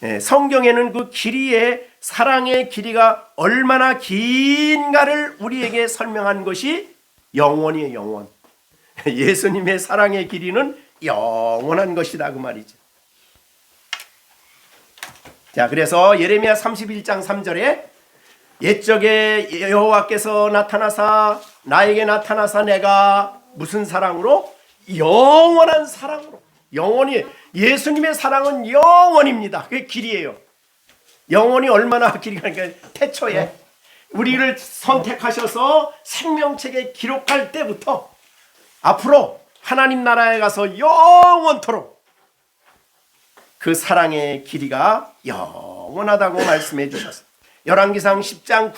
네, 성경에는 그 길이의 사랑의 길이가 얼마나 긴가를 우리에게 설명한 것이 영원이에요. 영원. 예수님의 사랑의 길이는 영원한 것이다 그 말이죠. 자, 그래서 예레미야 31장 3절에 옛적에 여호와께서 나타나사 나에게 나타나사 내가 무슨 사랑으로? 영원한 사랑으로. 영원히 예수님의 사랑은 영원입니다. 그게 길이에요. 영원이 얼마나 길이가 태초에 우리를 선택하셔서 생명책에 기록할 때부터 앞으로 하나님 나라에 가서 영원토록 그 사랑의 길이가 영원하다고 말씀해 주셨습니다. 열왕기상 10장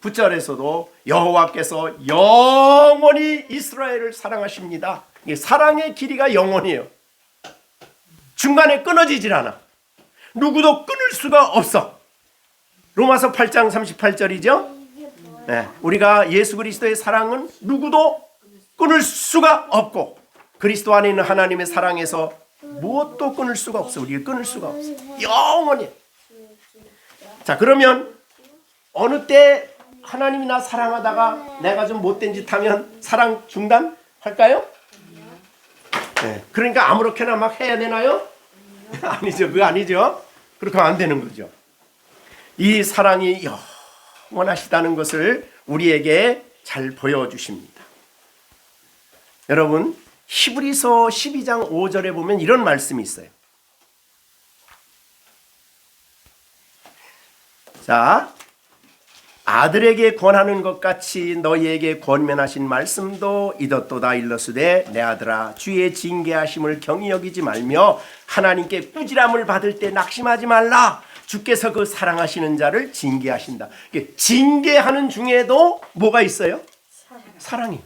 9절에서도 여호와께서 영원히 이스라엘을 사랑하십니다. 사랑의 길이가 영원이에요. 중간에 끊어지질 않아. 누구도 끊을 수가 없어. 로마서 8장 38절이죠. 네, 우리가 예수 그리스도의 사랑은 누구도 끊을 수가 없고 그리스도 안에 있는 하나님의 사랑에서 무엇도 끊을 수가 없어. 우리가 끊을 수가 없어. 영원히. 자, 그러면 어느 때 하나님이 나 사랑하다가 내가 좀 못된 짓 하면 사랑 중단할까요? 네, 그러니까 아무렇게나 막 해야 되나요? 아니죠. 그거 아니죠. 그렇게 하면 안 되는 거죠. 이 사랑이 영원하시다는 것을 우리에게 잘 보여주십니다. 여러분, 히브리서 12장 5절에 보면 이런 말씀이 있어요. 자, 아들에게 권하는 것 같이 너희에게 권면하신 말씀도 이덧도다 일러스되 내 아들아 주의 징계하심을 경히 여기지 말며 하나님께 꾸지람을 받을 때 낙심하지 말라. 주께서 그 사랑하시는 자를 징계하신다. 징계하는 중에도 뭐가 있어요? 사랑이.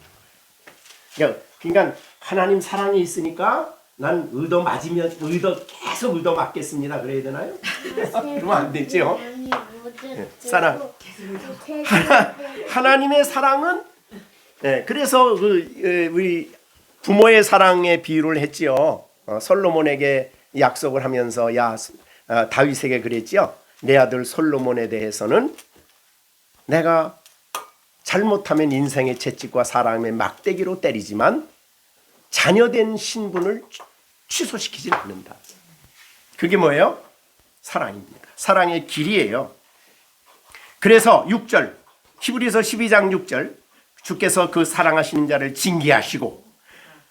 그러니까 하나님 사랑이 있으니까 난 계속 의도 맞겠습니다. 그래야 되나요? 그러면 안 되죠. 사랑. 하나님의 사랑은 그래서 우리 부모의 사랑의 비유를 했지요. 솔로몬에게 약속을 하면서 다윗에게 그랬지요. 내 아들 솔로몬에 대해서는 내가 잘못하면 인생의 채찍과 사람의 막대기로 때리지만 자녀된 신분을 취소시키지 않는다. 그게 뭐예요? 사랑입니다. 사랑의 길이에요. 그래서 6절 히브리서 12장 6절 주께서 그 사랑하시는 자를 징계하시고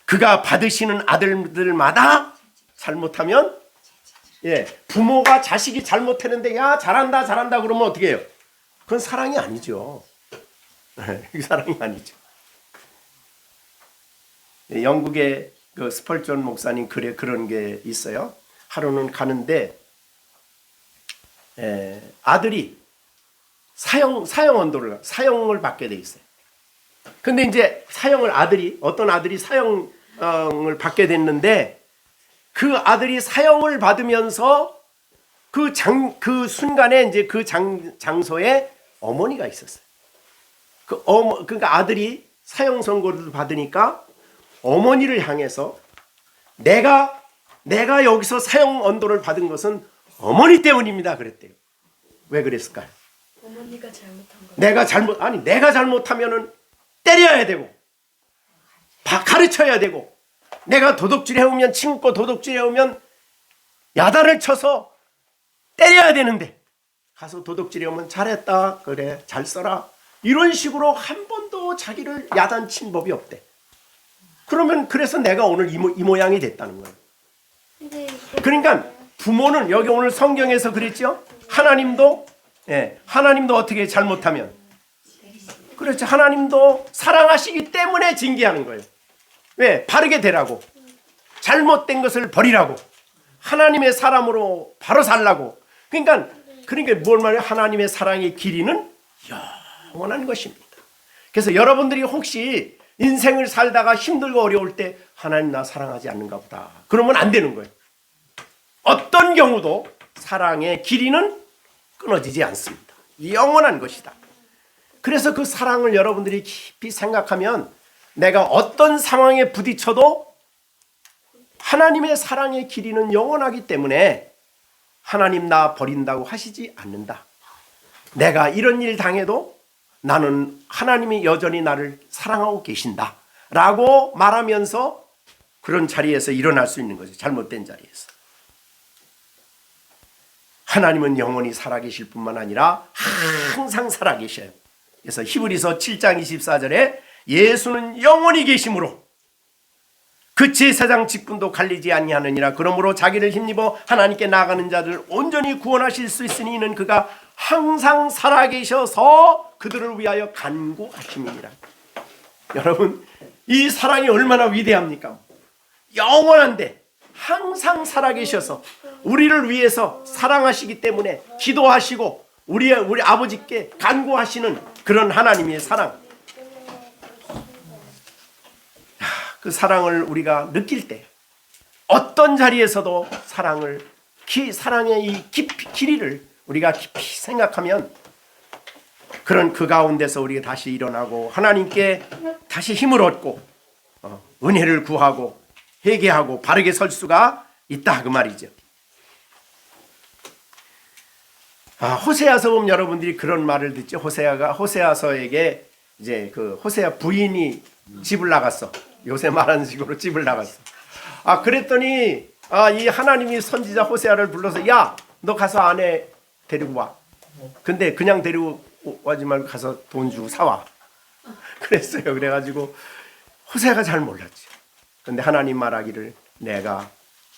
그가 받으시는 아들들마다 잘못하면 부모가 자식이 잘못했는데 야 잘한다 그러면 어떻게 해요? 그건 사랑이 아니죠. 사랑이 아니죠. 영국의 그 스펄전 목사님 그런 게 있어요. 하루는 가는데 아들이 사형을 받게 돼 있어요. 근데 이제 어떤 아들이 사형을 받게 됐는데 그 아들이 사형을 받으면서 그 순간에 이제 그 장소에 어머니가 있었어요. 그러니까 아들이 사형 선고를 받으니까 어머니를 향해서 내가 여기서 사형 언도를 받은 것은 어머니 때문입니다. 그랬대요. 왜 그랬을까요?
어머니가 잘못한 거.
내가 잘못하면은 때려야 되고 가르쳐야 되고 내가 도둑질 해오면 친구 도둑질 해오면 야단을 쳐서 때려야 되는데 가서 도둑질 해오면 잘했다 그래 잘 써라 이런 식으로 한 번도 자기를 야단친 법이 없대. 그러면 그래서 내가 오늘 이 모양이 됐다는 거예요. 그러니까 부모는 여기 오늘 성경에서 그랬죠. 하나님도 어떻게 잘못하면 그렇죠. 하나님도 사랑하시기 때문에 징계하는 거예요. 왜? 바르게 되라고. 잘못된 것을 버리라고. 하나님의 사람으로 바로 살라고. 그러니까 뭘 말해요? 하나님의 사랑의 길이는 영원한 것입니다. 그래서 여러분들이 혹시 인생을 살다가 힘들고 어려울 때 하나님 나 사랑하지 않는가 보다. 그러면 안 되는 거예요. 어떤 경우도 사랑의 길이는 끊어지지 않습니다. 영원한 것이다. 그래서 그 사랑을 여러분들이 깊이 생각하면 내가 어떤 상황에 부딪혀도 하나님의 사랑의 길이는 영원하기 때문에 하나님 나 버린다고 하시지 않는다. 내가 이런 일 당해도 나는 하나님이 여전히 나를 사랑하고 계신다 라고 말하면서 그런 자리에서 일어날 수 있는 거죠. 잘못된 자리에서. 하나님은 영원히 살아계실 뿐만 아니라 항상 살아계셔요. 그래서 히브리서 7장 24절에 예수는 영원히 계심으로 그 제사장 직분도 갈리지 아니하느니라. 그러므로 자기를 힘입어 하나님께 나아가는 자들 온전히 구원하실 수 있으니 이는 그가 항상 살아계셔서 그들을 위하여 간구하심이니라. 여러분, 이 사랑이 얼마나 위대합니까? 영원한데 항상 살아계셔서 우리를 위해서 사랑하시기 때문에 기도하시고 우리 아버지께 간구하시는 그런 하나님의 사랑. 그 사랑을 우리가 느낄 때 어떤 자리에서도 사랑의 이 길이를 우리가 깊이 생각하면 그런 그 가운데서 우리가 다시 일어나고 하나님께 다시 힘을 얻고 은혜를 구하고 회개하고 바르게 설 수가 있다 그 말이죠. 호세아서 보면 여러분들이 그런 말을 듣죠. 호세아서에게 이제 그 호세아 부인이 집을 나갔어. 요새 말하는 식으로 집을 나갔어. 그랬더니 이 하나님이 선지자 호세아를 불러서 야, 너 가서 아내 데리고 와. 근데 그냥 데리고 오지 말고 가서 돈 주고 사와. 그랬어요. 그래가지고 호세아가 잘 몰랐죠. 근데 하나님 말하기를 내가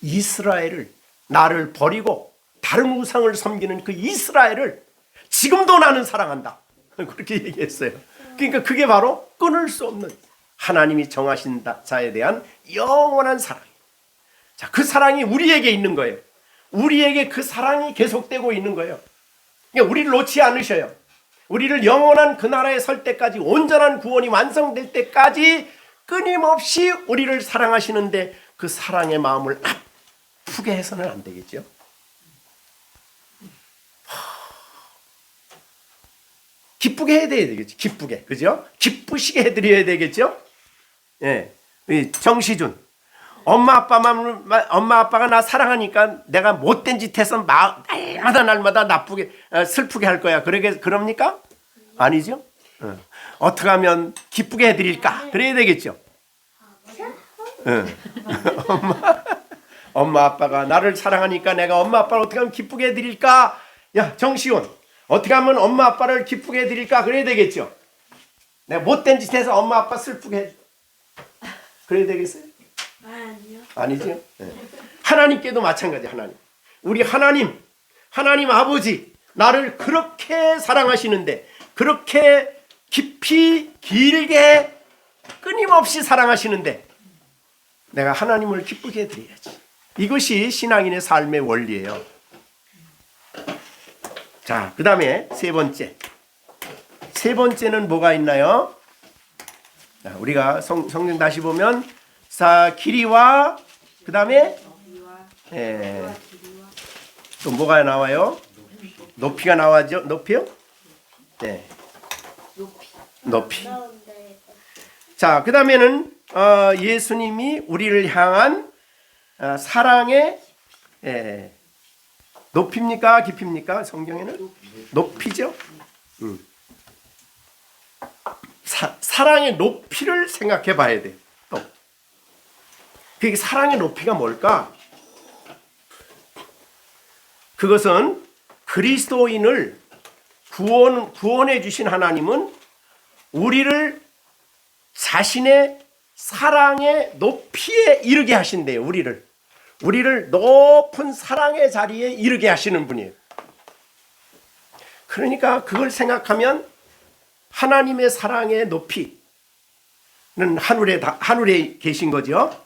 이스라엘을 나를 버리고 다른 우상을 섬기는 그 이스라엘을 지금도 나는 사랑한다. 그렇게 얘기했어요. 그러니까 그게 바로 끊을 수 없는 하나님이 정하신 자에 대한 영원한 사랑이에요. 자, 그 사랑이 우리에게 있는 거예요. 우리에게 그 사랑이 계속되고 있는 거예요. 그러니까 우리를 놓지 않으셔요. 우리를 영원한 그 나라에 설 때까지 온전한 구원이 완성될 때까지 끊임없이 우리를 사랑하시는데 그 사랑의 마음을 아프게 해서는 안 되겠죠. 기쁘게 해야 되겠죠. 기쁘게. 그죠? 기쁘시게 해드려야 되겠죠. 예. 정시준. 엄마 아빠가 나 사랑하니까 내가 못된 짓 해서 날마다 나쁘게, 슬프게 할 거야. 그럽니까? 아니죠. 어떻게 하면 기쁘게 해드릴까? 그래야 되겠죠. 엄마 아빠가 나를 사랑하니까 내가 엄마 아빠를 어떻게 하면 기쁘게 해드릴까? 야, 정시훈. 어떻게 하면 엄마 아빠를 기쁘게 해드릴까? 그래야 되겠죠. 내가 못된 짓 해서 엄마 아빠 슬프게 해줘. 그래야 되겠어요?
아니요.
아니죠. 네. 하나님께도 마찬가지. 우리 하나님 아버지 나를 그렇게 사랑하시는데 그렇게 깊이 길게 끊임없이 사랑하시는데 내가 하나님을 기쁘게 해드려야지. 이것이 신앙인의 삶의 원리예요. 자, 그 다음에 세 번째는 뭐가 있나요? 자, 우리가 성경 다시 보면 길이와 그 다음에 또 뭐가 나와요? 높이가 나와죠? 높이요? 네. 높이. 자, 그 다음에는 예수님이 우리를 향한 사랑의 높입니까? 깊입니까? 성경에는? 높이죠? 사랑의 높이를 생각해 봐야 돼요. 또. 그 사랑의 높이가 뭘까? 그것은 그리스도인을 구원해 주신 하나님은 우리를 자신의 사랑의 높이에 이르게 하신대요. 우리를 높은 사랑의 자리에 이르게 하시는 분이에요. 그러니까 그걸 생각하면 하나님의 사랑의 높이는 하늘에 계신 거죠.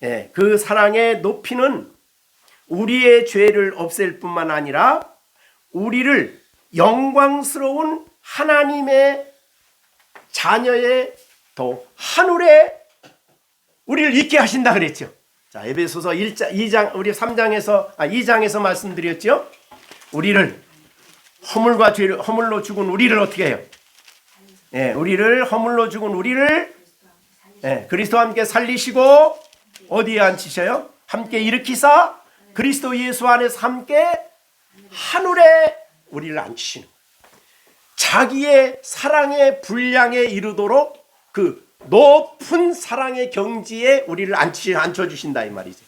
예, 그 사랑의 높이는 우리의 죄를 없앨 뿐만 아니라 우리를 영광스러운 하나님의 자녀의 또 하늘에 우리를 있게 하신다 그랬죠. 자, 에베소서 2장 우리 2장에서 말씀드렸죠. 우리를 허물로 죽은 우리를 어떻게 해요? 예, 우리를 허물로 죽은 우리를 그리스도와 함께 살리시고 어디에 앉히셔요? 함께 일으키사 그리스도 예수 안에서 함께 하늘에 우리를 앉히시는 거예요. 자기의 사랑의 분량에 이르도록 그 높은 사랑의 경지에 우리를 앉혀주신다 이 말이죠.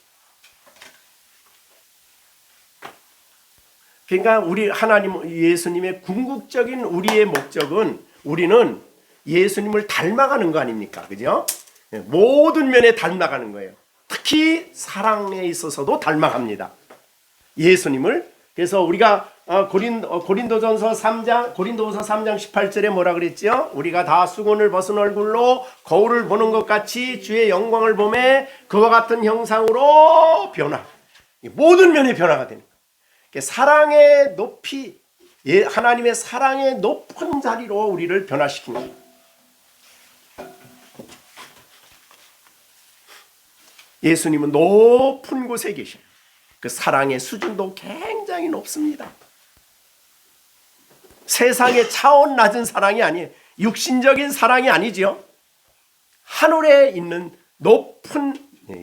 그러니까 우리 하나님 예수님의 궁극적인 우리의 목적은 우리는 예수님을 닮아가는 거 아닙니까? 그죠? 모든 면에 닮아가는 거예요. 특히 사랑에 있어서도 닮아갑니다. 예수님을. 그래서 우리가 고린도전서 3장 18절에 뭐라 그랬죠? 우리가 다 수건을 벗은 얼굴로 거울을 보는 것 같이 주의 영광을 보매 그와 같은 형상으로 모든 면의 변화가 되는 거예요. 사랑의 높이, 하나님의 사랑의 높은 자리로 우리를 변화시키는 거예요. 예수님은 높은 곳에 계셔요. 그 사랑의 수준도 굉장히 높습니다. 세상의 차원 낮은 사랑이 아니에요. 육신적인 사랑이 아니죠. 하늘에 있는 높은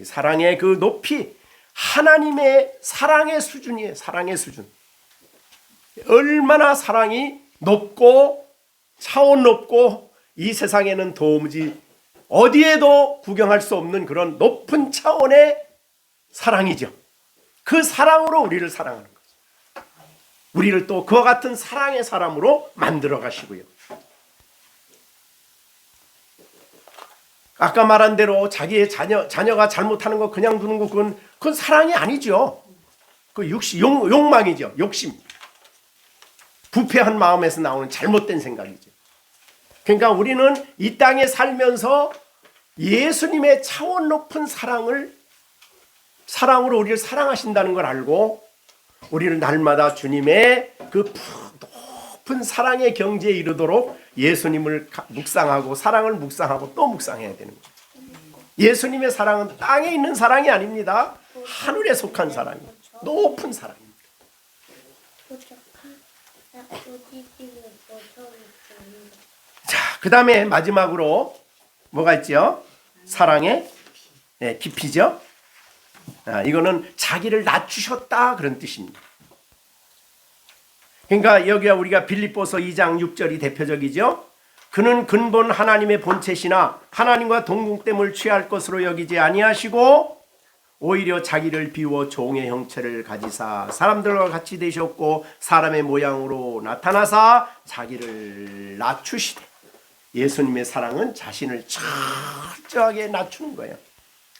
사랑의 그 높이, 하나님의 사랑의 수준이에요. 사랑의 수준. 얼마나 사랑이 높고 차원 높고 이 세상에는 도무지 어디에도 구경할 수 없는 그런 높은 차원의 사랑이죠. 그 사랑으로 우리를 사랑하는 거죠. 우리를 또 그와 같은 사랑의 사람으로 만들어 가시고요. 아까 말한 대로 자기의 자녀가 잘못하는 거 그냥 두는 거 그건 사랑이 아니죠. 그 욕망이죠. 욕심. 부패한 마음에서 나오는 잘못된 생각이죠. 그러니까 우리는 이 땅에 살면서 예수님의 차원 높은 사랑으로 우리를 사랑하신다는 걸 알고 우리를 날마다 주님의 그 높은 사랑의 경지에 이르도록 예수님을 묵상하고 사랑을 묵상하고 또 묵상해야 되는 거예요. 예수님의 사랑은 땅에 있는 사랑이 아닙니다. 하늘에 속한 사랑이에요. 높은 사랑입니다. 자, 그 다음에 마지막으로 뭐가 있죠? 사랑의 깊이죠. 이거는 자기를 낮추셨다 그런 뜻입니다. 그러니까 여기가 우리가 빌립보서 2장 6절이 대표적이죠. 그는 근본 하나님의 본체시나 하나님과 동등됨을 취할 것으로 여기지 아니하시고 오히려 자기를 비워 종의 형체를 가지사 사람들과 같이 되셨고 사람의 모양으로 나타나사 자기를 낮추시되. 예수님의 사랑은 자신을 철저하게 낮추는 거예요.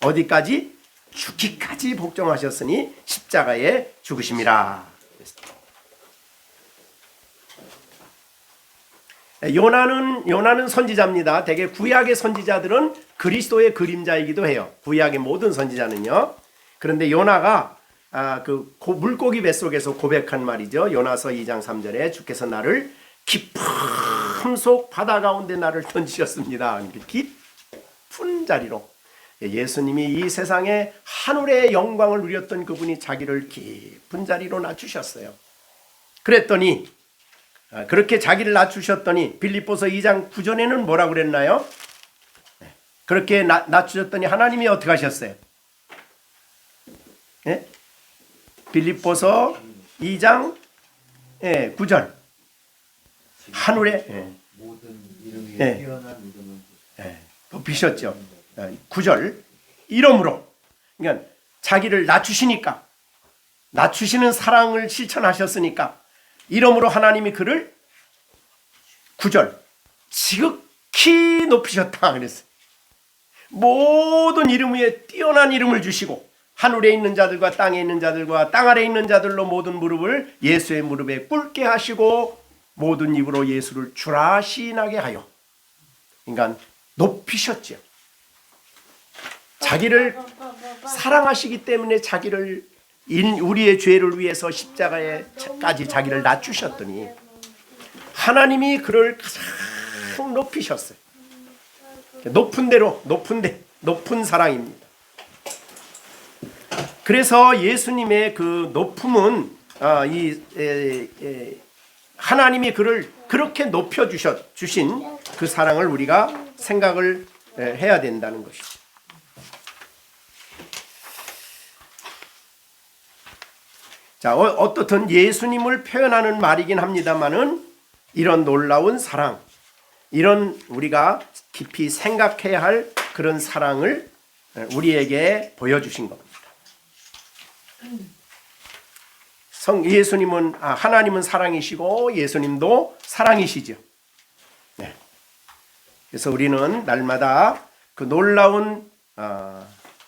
어디까지? 죽기까지 복종하셨으니 십자가에 죽으심이라. 요나는 선지자입니다. 대개 구약의 선지자들은 그리스도의 그림자이기도 해요. 구약의 모든 선지자는요. 그런데 요나가 그 물고기 뱃속에서 고백한 말이죠. 요나서 2장 3절에 주께서 나를 깊은 속 바다 가운데 나를 던지셨습니다. 깊은 자리로. 예수님이 이 세상에 하늘의 영광을 누렸던 그분이 자기를 깊은 자리로 낮추셨어요. 그랬더니 그렇게 자기를 낮추셨더니 빌립보서 2장 9절에는 뭐라고 그랬나요? 그렇게 낮추셨더니 하나님이 어떻게 하셨어요? 네? 빌립보서 2장 9절 하늘에
모든 이름 위에 뛰어난 이름은
높이셨죠. 9절 이러므로 그러니까 자기를 낮추시니까 낮추시는 사랑을 실천하셨으니까 이러므로 하나님이 그를 9절 지극히 높이셨다 그랬어요. 모든 이름 위에 뛰어난 이름을 주시고 하늘에 있는 자들과 땅에 있는 자들과 땅 아래에 있는 자들로 모든 무릎을 예수의 무릎에 꿇게 하시고 모든 입으로 예수를 주라 시인하게 하여 그러니까 높이셨죠. 자기를 사랑하시기 때문에 자기를 우리의 죄를 위해서 십자가에까지 자기를 낮추셨더니 하나님이 그를 가장 높이셨어요. 높은 대로 높은 사랑입니다. 그래서 예수님의 그 높음은 하나님이 그를 그렇게 높여 주신 그 사랑을 우리가 생각을 해야 된다는 것이죠. 자, 어떻든 예수님을 표현하는 말이긴 합니다만은 이런 놀라운 사랑, 이런 우리가 깊이 생각해야 할 그런 사랑을 우리에게 보여주신 겁니다. 예수님은 하나님은 사랑이시고 예수님도 사랑이시죠. 네. 그래서 우리는 날마다 그 놀라운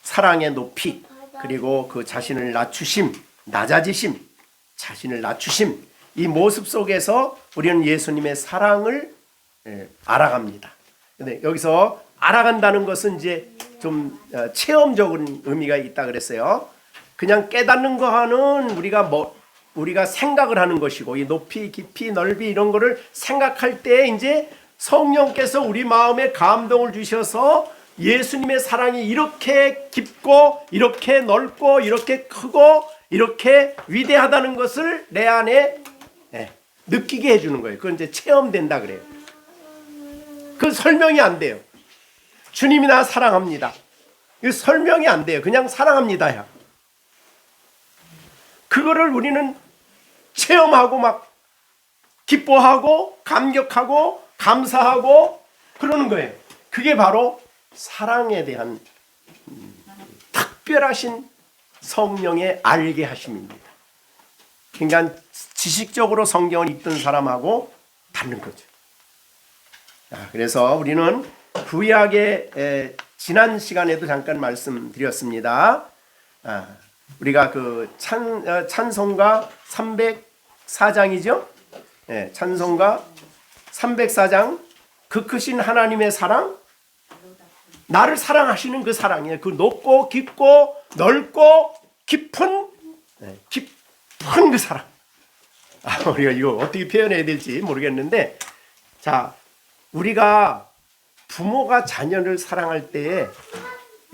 사랑의 높이 그리고 그 자신을 낮추심, 낮아지심, 자신을 낮추심 이 모습 속에서 우리는 예수님의 사랑을 알아갑니다. 근데 여기서 알아간다는 것은 이제 좀 체험적인 의미가 있다 그랬어요. 그냥 깨닫는 거는 우리가 생각을 하는 것이고 이 높이, 깊이, 넓이 이런 거를 생각할 때 이제 성령께서 우리 마음에 감동을 주셔서 예수님의 사랑이 이렇게 깊고 이렇게 넓고 이렇게 크고 이렇게 위대하다는 것을 내 안에 느끼게 해주는 거예요. 그건 이제 체험된다 그래요. 그 설명이 안 돼요. 주님이 나 사랑합니다. 이 설명이 안 돼요. 그냥 사랑합니다야. 그거를 우리는 체험하고 막 기뻐하고 감격하고 감사하고 그러는 거예요. 그게 바로 사랑에 대한 특별하신 성령의 알게 하심입니다. 그러니까 지식적으로 성경을 읽던 사람하고 다른 거죠. 그래서 우리는 구약의 지난 시간에도 잠깐 말씀드렸습니다. 우리가 그 찬송가 304장이죠. 찬송가 304장 그 크신 하나님의 사랑, 나를 사랑하시는 그 사랑이에요. 그 높고 깊고 넓고 깊은 그 사랑. 우리가 이거 어떻게 표현해야 될지 모르겠는데, 자, 우리가 부모가 자녀를 사랑할 때에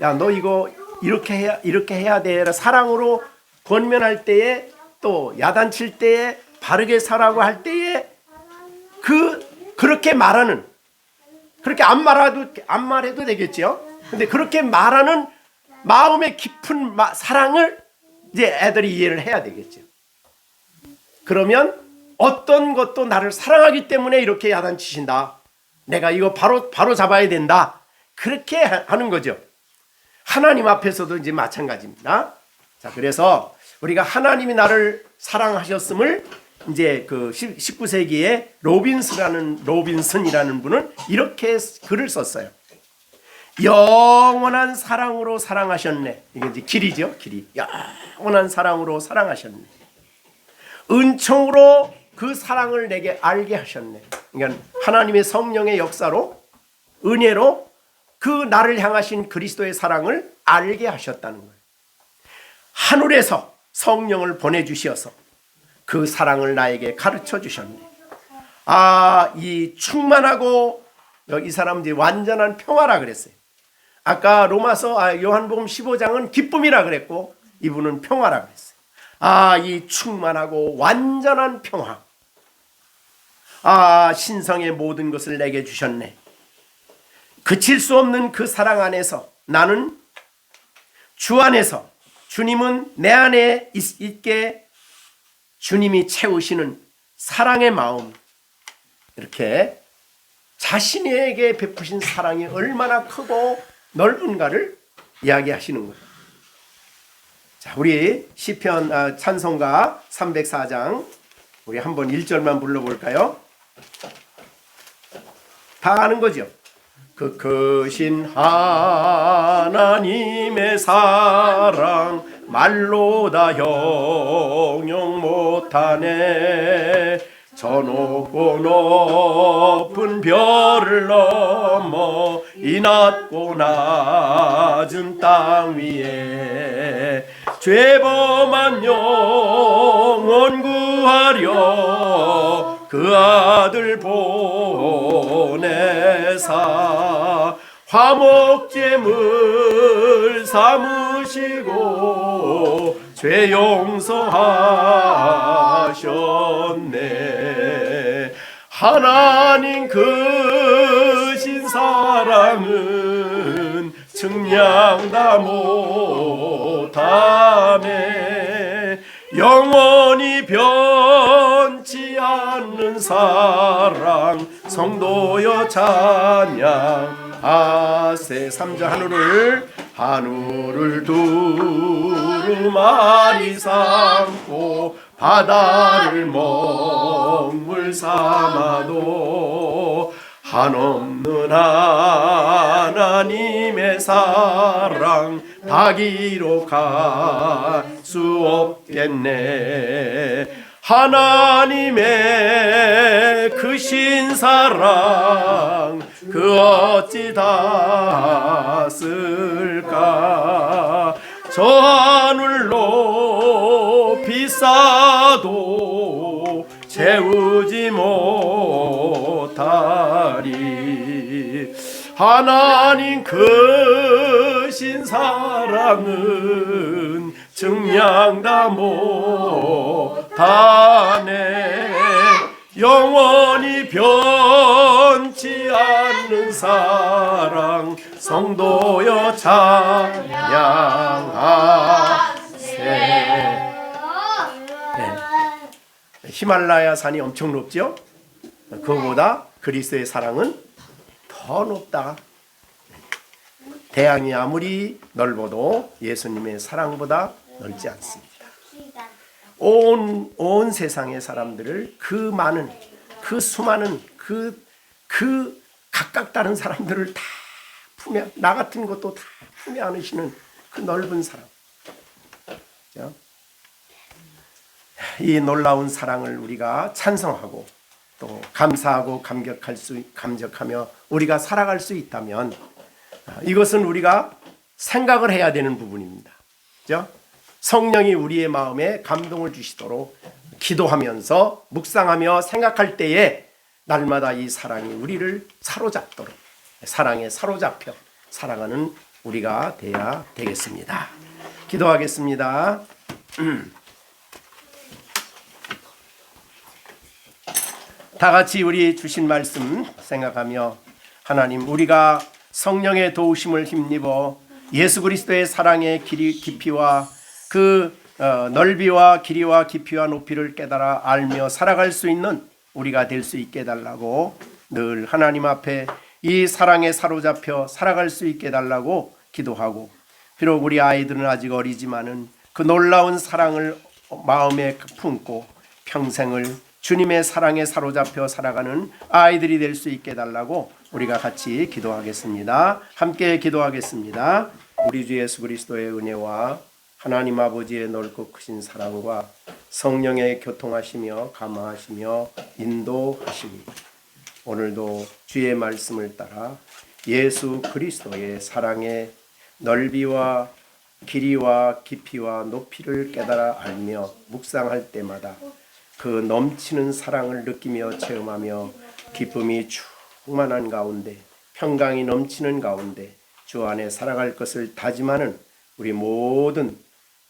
야, 너 이거 이렇게 해야 돼. 사랑으로 권면할 때에 또 야단칠 때에 바르게 살라고 할 때에 그렇게 말하는 그렇게 안 말해도 되겠죠. 근데 그렇게 말하는 마음의 깊은 사랑을 이제 애들이 이해를 해야 되겠죠. 그러면 어떤 것도 나를 사랑하기 때문에 이렇게 야단치신다. 내가 이거 바로 잡아야 된다. 그렇게 하는 거죠. 하나님 앞에서도 이제 마찬가지입니다. 자, 그래서 우리가 하나님이 나를 사랑하셨음을 이제 그 19세기에 로빈슨이라는 분은 이렇게 글을 썼어요. 영원한 사랑으로 사랑하셨네. 이게 이제 길이죠, 길이. 영원한 사랑으로 사랑하셨네. 은총으로 그 사랑을 내게 알게 하셨네. 그러니까 하나님의 성령의 역사로 은혜로 그 나를 향하신 그리스도의 사랑을 알게 하셨다는 거예요. 하늘에서 성령을 보내주셔서 그 사랑을 나에게 가르쳐 주셨네. 이 충만하고 이 사람 이제 완전한 평화라 그랬어요. 아까 요한복음 15장은 기쁨이라 그랬고 이분은 평화라 그랬어요. 이 충만하고 완전한 평화. 신성의 모든 것을 내게 주셨네. 그칠 수 없는 그 사랑 안에서 나는 주 안에서 주님은 내 안에 있게 주님이 채우시는 사랑의 마음, 이렇게 자신에게 베푸신 사랑이 얼마나 크고 넓은가를 이야기하시는 거예요. 자, 우리 시편 찬송가 304장 우리 한번 1절만 불러볼까요? 다 아는 거죠. 그 크신 하나님의 사랑 말로 다 형용 못하네. 저 높고 높은 별을 넘어 이 낮고 낮은 땅 위에 죄범한 영혼 구하려 그 아들 보내사 화목제물 삼으시고 죄 용서하셨네. 하나님 크신 사랑은 측량 다 못하네. 영원히 변치 않는 사랑 성도여 찬양하세. 3절 하늘을 두루마리 삼고 바다를 먹물 삼아도 한없는 하나님의 사랑 다 기록할 수 없겠네. 하나님의 크신 사랑 그 어찌 다 쓸까. 저 하늘 높이 쌓아도 채우지 못하리. 하나님 크신 사랑은 증량 다 못하네. 영원히 변치 않는 사랑 성도여 찬양하세. 네. 히말라야 산이 엄청 높죠? 그거보다 그리스도의 사랑은 더 높다. 대양이 아무리 넓어도 예수님의 사랑보다 넓지 않습니다. 온 세상의 사람들을 그 많은 그 수많은 그 각각 다른 사람들을 다 품에 나 같은 것도 다 품에 안으시는 그 넓은 사랑. 이 놀라운 사랑을 우리가 찬성하고 또 감사하고 감격하며 우리가 살아갈 수 있다면 이것은 우리가 생각을 해야 되는 부분입니다. 그렇죠? 성령이 우리의 마음에 감동을 주시도록 기도하면서 묵상하며 생각할 때에 날마다 이 사랑이 우리를 사로잡도록 사랑에 사로잡혀 살아가는 우리가 돼야 되겠습니다. 기도하겠습니다. 다 같이 우리 주신 말씀 생각하며 하나님, 우리가 성령의 도우심을 힘입어 예수 그리스도의 사랑의 깊이와 그 넓이와 길이와 깊이와 높이를 깨달아 알며 살아갈 수 있는 우리가 될 수 있게 해달라고 늘 하나님 앞에 이 사랑에 사로잡혀 살아갈 수 있게 해달라고 기도하고, 비록 우리 아이들은 아직 어리지만은 그 놀라운 사랑을 마음에 품고 평생을 주님의 사랑에 사로잡혀 살아가는 아이들이 될 수 있게 해달라고 우리가 같이 기도하겠습니다. 함께 기도하겠습니다. 우리 주 예수 그리스도의 은혜와 하나님 아버지의 넓고 크신 사랑과 성령의 교통하시며 감화하시며 인도하시니 오늘도 주의 말씀을 따라 예수 그리스도의 사랑의 넓이와 길이와 깊이와 높이를 깨달아 알며 묵상할 때마다 그 넘치는 사랑을 느끼며 체험하며 기쁨이 충만한 가운데 평강이 넘치는 가운데 주 안에 살아갈 것을 다짐하는 우리 모든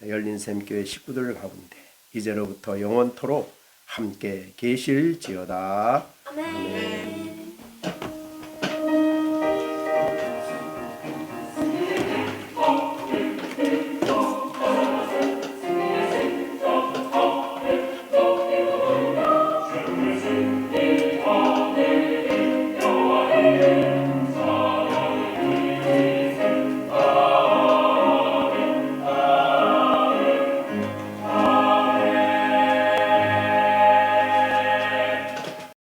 열린샘교회 식구들 가운데 이제로부터 영원토록 함께 계실지어다. 아멘.